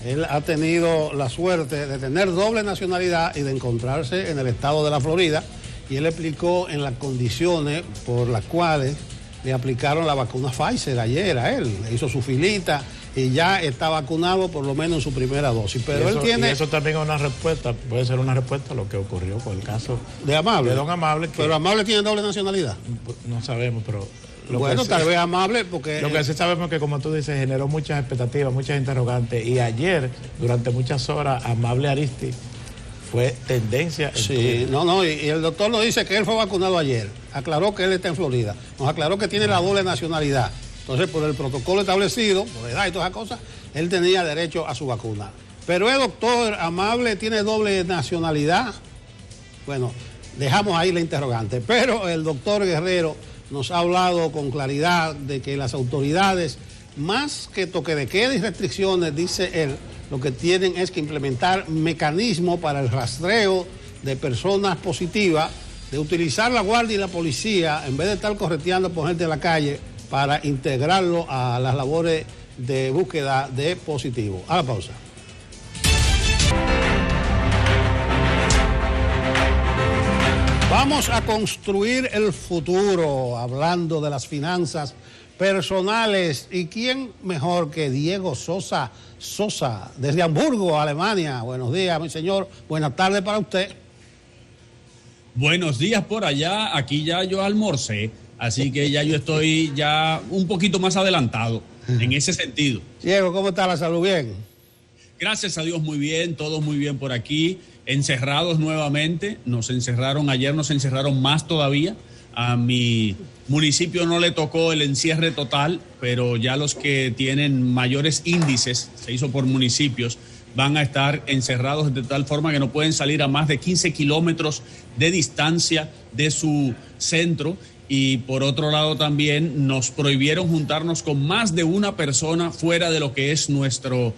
Él ha tenido la suerte de tener doble nacionalidad y de encontrarse en el estado de la Florida, y él explicó en las condiciones por las cuales le aplicaron la vacuna Pfizer ayer a él. Le hizo su filita y ya está vacunado por lo menos en su primera dosis. Pero él tiene...
Y eso también es una respuesta, puede ser una respuesta a lo que ocurrió con el caso
de Amable.
De don Amable.
Pero Amable tiene doble nacionalidad.
No sabemos, pero...
Bueno, tal vez Amable, porque...
Lo que sí sabemos es que, como tú dices, generó muchas expectativas, muchas interrogantes. Y ayer, durante muchas horas, Amable Aristi fue tendencia.
Sí, y el doctor nos dice que él fue vacunado ayer. Aclaró que él está en Florida. Nos aclaró que tiene la doble nacionalidad. Entonces, por el protocolo establecido, por edad y todas esas cosas, él tenía derecho a su vacuna. Pero el doctor Amable tiene doble nacionalidad. Bueno, dejamos ahí la interrogante. Pero el doctor Guerrero nos ha hablado con claridad de que las autoridades, más que toque de queda y restricciones, dice él, lo que tienen es que implementar mecanismos para el rastreo de personas positivas, de utilizar la guardia y la policía, en vez de estar correteando por gente en la calle, para integrarlo a las labores de búsqueda de positivos. A la pausa. Vamos a construir el futuro, hablando de las finanzas personales. ¿Y quién mejor que Diego Sosa, desde Hamburgo, Alemania? Buenos días, mi señor. Buenas tardes para usted.
Buenos días por allá. Aquí ya yo almorcé, así que ya yo estoy ya un poquito más adelantado en ese sentido.
Diego, ¿cómo está la salud? ¿Bien?
Gracias a Dios, muy bien, todos muy bien por aquí. Encerrados nuevamente, nos encerraron ayer, nos encerraron más todavía. A mi municipio no le tocó el encierre total, pero ya los que tienen mayores índices, se hizo por municipios, van a estar encerrados de tal forma que no pueden salir a más de 15 kilómetros de distancia de su centro. Y por otro lado también nos prohibieron juntarnos con más de una persona fuera de lo que es nuestro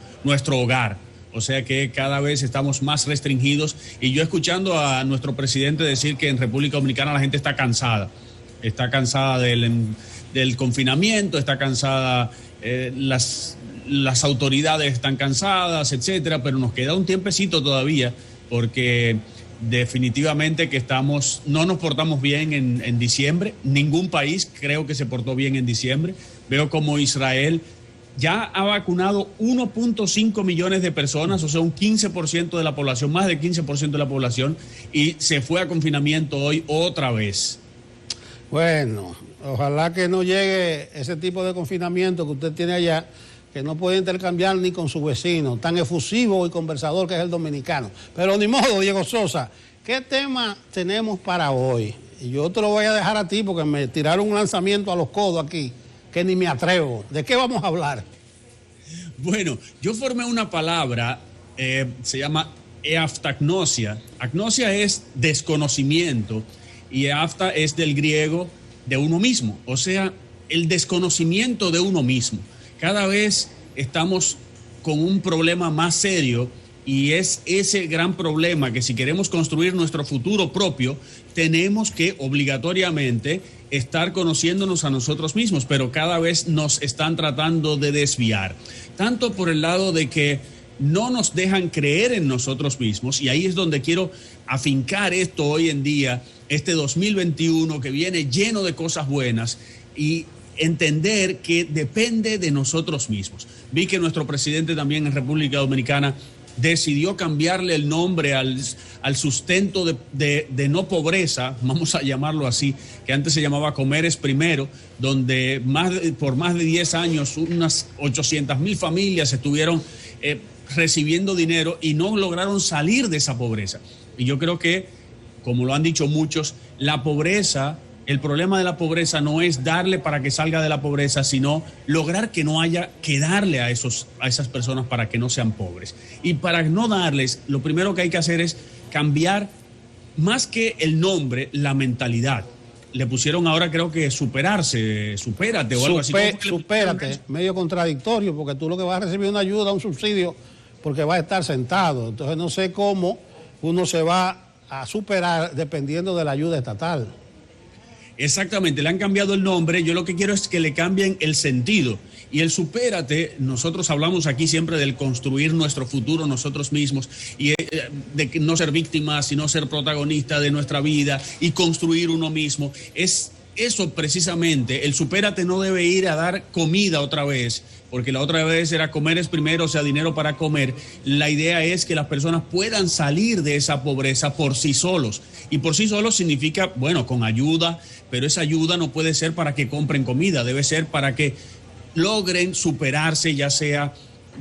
hogar. O sea que cada vez estamos más restringidos, y yo escuchando a nuestro presidente decir que en República Dominicana la gente está cansada del confinamiento, está cansada, las autoridades están cansadas, etcétera, pero nos queda un tiempecito todavía, porque definitivamente que no nos portamos bien en diciembre. Ningún país creo que se portó bien en diciembre. Veo como Israel ya ha vacunado 1.5 millones de personas, o sea, un 15% de la población, más del 15% de la población, y se fue a confinamiento hoy otra vez.
Bueno, ojalá que no llegue ese tipo de confinamiento que usted tiene allá, que no puede intercambiar ni con su vecino, tan efusivo y conversador que es el dominicano. Pero ni modo, Diego Sosa, ¿qué tema tenemos para hoy? Y yo te lo voy a dejar a ti porque me tiraron un lanzamiento a los codos aquí, que ni me atrevo. ¿De qué vamos a hablar?
Bueno, yo formé una palabra, se llama eaftagnosia. Agnosia es desconocimiento y eafta es del griego de uno mismo, o sea, el desconocimiento de uno mismo. Cada vez estamos con un problema más serio Y es ese gran problema que si queremos construir nuestro futuro propio, tenemos que obligatoriamente estar conociéndonos a nosotros mismos, pero cada vez nos están tratando de desviar. Tanto por el lado de que no nos dejan creer en nosotros mismos, y ahí es donde quiero afincar esto hoy en día, este 2021 que viene lleno de cosas buenas, y entender que depende de nosotros mismos. Vi que nuestro presidente también en República Dominicana decidió cambiarle el nombre al sustento de no pobreza, vamos a llamarlo así, que antes se llamaba Comer es Primero, donde por más de 10 años unas 800,000 familias estuvieron recibiendo dinero y no lograron salir de esa pobreza. Y yo creo que, como lo han dicho muchos, la pobreza, el problema de la pobreza no es darle para que salga de la pobreza, sino lograr que no haya que darle a esas personas para que no sean pobres. Y para no darles, lo primero que hay que hacer es cambiar, más que el nombre, la mentalidad. Le pusieron ahora, creo que supérate o algo así.
Supérate, medio contradictorio, porque tú lo que vas a recibir una ayuda, un subsidio, porque vas a estar sentado. Entonces no sé cómo uno se va a superar dependiendo de la ayuda estatal.
Exactamente, le han cambiado el nombre. Yo lo que quiero es que le cambien el sentido. Y el supérate, nosotros hablamos aquí siempre del construir nuestro futuro nosotros mismos y de no ser víctimas, sino ser protagonista de nuestra vida y construir uno mismo. Es eso precisamente. El supérate no debe ir a dar comida otra vez, porque la otra vez era comer es primero, o sea, dinero para comer. La idea es que las personas puedan salir de esa pobreza por sí solos. Y por sí solos significa, bueno, con ayuda, pero esa ayuda no puede ser para que compren comida, debe ser para que logren superarse, ya sea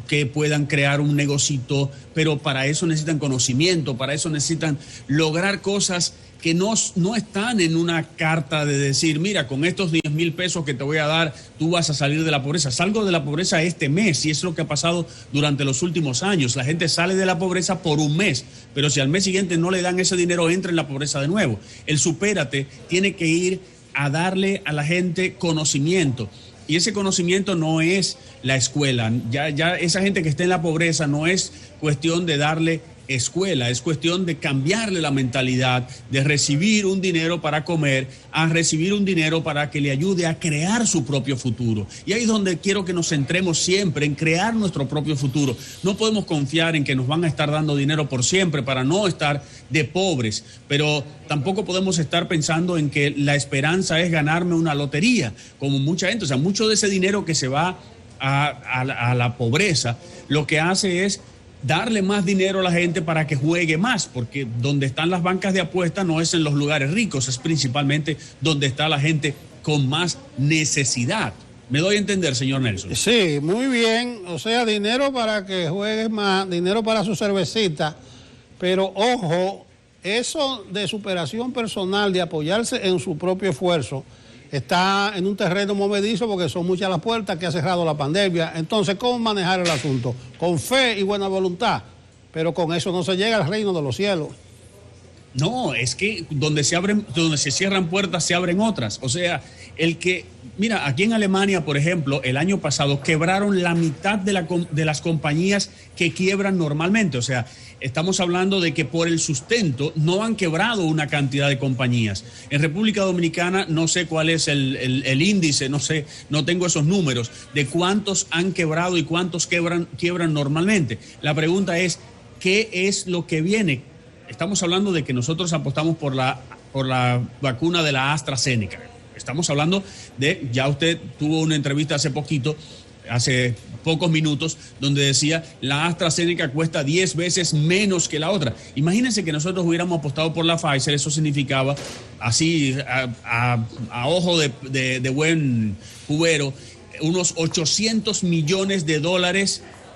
que puedan crear un negocito, pero para eso necesitan conocimiento, para eso necesitan lograr cosas que no están en una carta de decir, mira, con estos 10,000 pesos que te voy a dar, tú vas a salir de la pobreza. Salgo de la pobreza este mes, y es lo que ha pasado durante los últimos años. La gente sale de la pobreza por un mes, pero si al mes siguiente no le dan ese dinero, entra en la pobreza de nuevo. El supérate tiene que ir a darle a la gente conocimiento. Y ese conocimiento no es la escuela. Ya esa gente que está en la pobreza no es cuestión de darle escuela, es cuestión de cambiarle la mentalidad de recibir un dinero para comer a recibir un dinero para que le ayude a crear su propio futuro. Y ahí es donde quiero que nos centremos siempre, en crear nuestro propio futuro. No podemos confiar en que nos van a estar dando dinero por siempre para no estar de pobres, pero tampoco podemos estar pensando en que la esperanza es ganarme una lotería, como mucha gente. O sea, mucho de ese dinero que se va a la pobreza, lo que hace es darle más dinero a la gente para que juegue más, porque donde están las bancas de apuestas no es en los lugares ricos, es principalmente donde está la gente con más necesidad. ¿Me doy a entender, señor Nelson?
Sí, muy bien. O sea, dinero para que juegues más, dinero para su cervecita, pero ojo, eso de superación personal, de apoyarse en su propio esfuerzo, está en un terreno movedizo porque son muchas las puertas que ha cerrado la pandemia. Entonces, ¿cómo manejar el asunto? Con fe y buena voluntad, pero con eso no se llega al reino de los cielos.
No, es que donde se cierran puertas se abren otras. O sea, mira, aquí en Alemania, por ejemplo, el año pasado quebraron la mitad de las compañías que quiebran normalmente. O sea, estamos hablando de que por el sustento no han quebrado una cantidad de compañías. En República Dominicana no sé cuál es el índice, no tengo esos números de cuántos han quebrado y cuántos quiebran normalmente. La pregunta es, ¿qué es lo que viene? Estamos hablando de que nosotros apostamos por la vacuna de la AstraZeneca. Estamos hablando de, ya usted tuvo una entrevista hace pocos minutos, donde decía, la AstraZeneca cuesta 10 veces menos que la otra. Imagínense que nosotros hubiéramos apostado por la Pfizer, eso significaba, así a ojo de buen cubero, unos $800 millones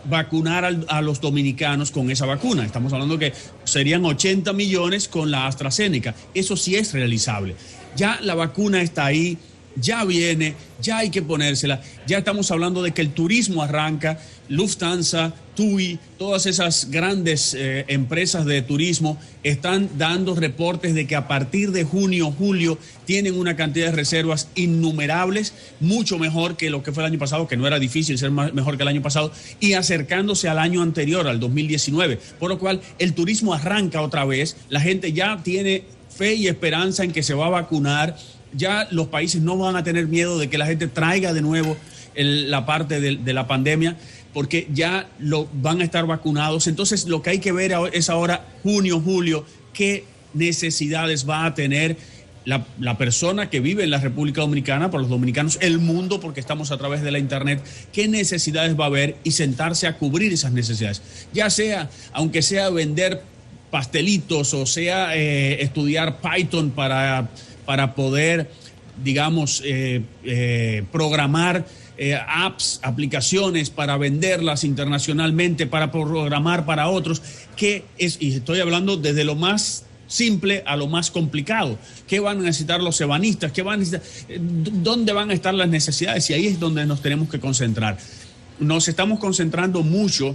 vacunar a los dominicanos con esa vacuna. Estamos hablando que serían 80 millones con la AstraZeneca. Eso sí es realizable. Ya la vacuna está ahí, ya viene, ya hay que ponérsela. Ya estamos hablando de que el turismo arranca, Lufthansa, TUI, todas esas grandes empresas de turismo están dando reportes de que a partir de junio, julio, tienen una cantidad de reservas innumerables, mucho mejor que lo que fue el año pasado, que no era difícil ser mejor que el año pasado, y acercándose al año anterior, al 2019. Por lo cual, el turismo arranca otra vez, la gente ya tiene fe y esperanza en que se va a vacunar. Ya los países no van a tener miedo de que la gente traiga de nuevo la parte de la pandemia, porque ya van a estar vacunados. Entonces lo que hay que ver es ahora, junio, julio, qué necesidades va a tener la persona que vive en la República Dominicana, para los dominicanos, el mundo, porque estamos a través de la internet, qué necesidades va a haber y sentarse a cubrir esas necesidades. Ya sea, aunque sea vender pastelitos o sea estudiar Python para poder, digamos, programar apps, aplicaciones para venderlas internacionalmente, para programar para otros, y estoy hablando desde lo más simple a lo más complicado. ¿Qué van a necesitar los ebanistas? ¿Dónde van a estar las necesidades? Y ahí es donde nos tenemos que concentrar. Nos estamos concentrando mucho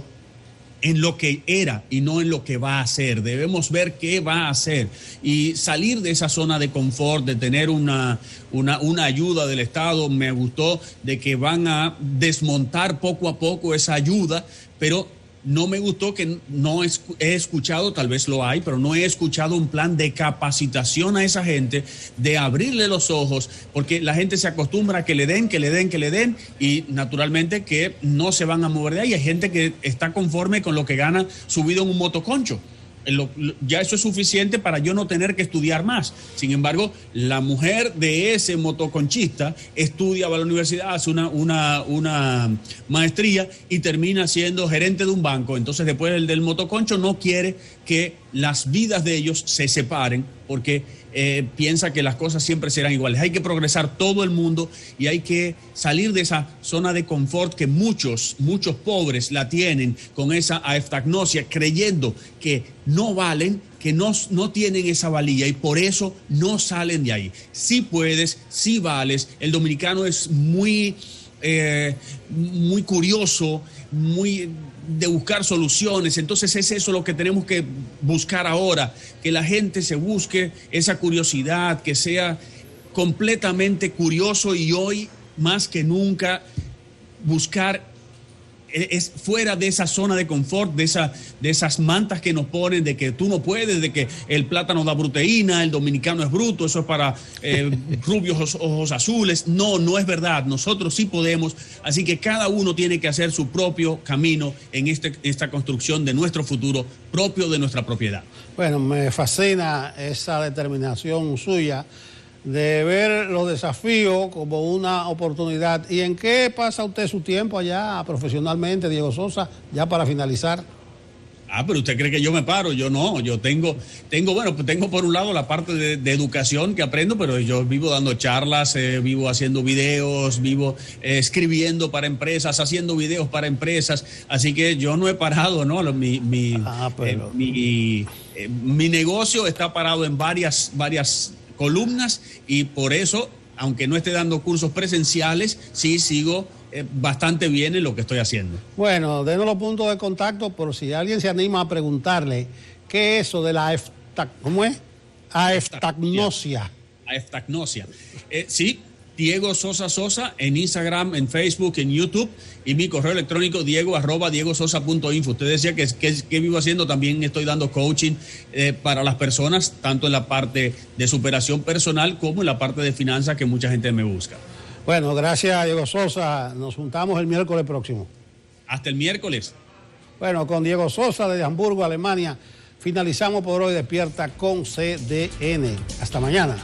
en lo que era y no en lo que va a ser. Debemos ver qué va a hacer y salir de esa zona de confort, de tener una ayuda del Estado. Me gustó de que van a desmontar poco a poco esa ayuda, pero no me gustó que no he escuchado, tal vez lo hay, pero no he escuchado un plan de capacitación a esa gente, de abrirle los ojos, porque la gente se acostumbra a que le den, y naturalmente que no se van a mover de ahí. Hay gente que está conforme con lo que gana subido en un motoconcho. Ya eso es suficiente para yo no tener que estudiar más. Sin embargo, la mujer de ese motoconchista estudia, va a la universidad, hace una maestría y termina siendo gerente de un banco. Entonces, después el del motoconcho no quiere que las vidas de ellos se separen, porque piensa que las cosas siempre serán iguales. Hay que progresar todo el mundo y hay que salir de esa zona de confort que muchos pobres la tienen, con esa aeftagnosia, creyendo que no valen, que no tienen esa valía, y por eso no salen de ahí. Sí puedes, sí vales. El dominicano es muy curioso, muy de buscar soluciones. Entonces es eso lo que tenemos que buscar ahora, que la gente se busque esa curiosidad, que sea completamente curioso, y hoy más que nunca buscar es fuera de esa zona de confort, de esas mantas que nos ponen, de que tú no puedes, de que el plátano da proteína, el dominicano es bruto, eso es para rubios ojos azules. No es verdad, nosotros sí podemos, así que cada uno tiene que hacer su propio camino en esta construcción de nuestro futuro propio, de nuestra propiedad.
Bueno, me fascina esa determinación suya de ver los desafíos como una oportunidad. ¿Y en qué pasa usted su tiempo allá profesionalmente, Diego Sosa, ya para finalizar?
Pero usted cree que yo me paro. Yo no, yo tengo por un lado la parte de educación que aprendo, pero yo vivo dando charlas, vivo haciendo videos, vivo escribiendo para empresas, haciendo videos para empresas, así que yo no he parado, ¿no? Mi negocio está parado en varias columnas, y por eso, aunque no esté dando cursos presenciales, sí sigo bastante bien en lo que estoy haciendo.
Bueno, denos los puntos de contacto por si alguien se anima a preguntarle qué es eso de la aeftagnosia.
Aeftagnosia. Sí, Diego Sosa en Instagram, en Facebook, en YouTube, y mi correo electrónico diego@diegososa.info. Usted decía que vivo haciendo, también estoy dando coaching para las personas, tanto en la parte de superación personal como en la parte de finanzas, que mucha gente me busca.
Bueno, gracias, Diego Sosa. Nos juntamos el miércoles próximo.
Hasta el miércoles.
Bueno, con Diego Sosa desde Hamburgo, Alemania, finalizamos por hoy Despierta con CDN. Hasta mañana.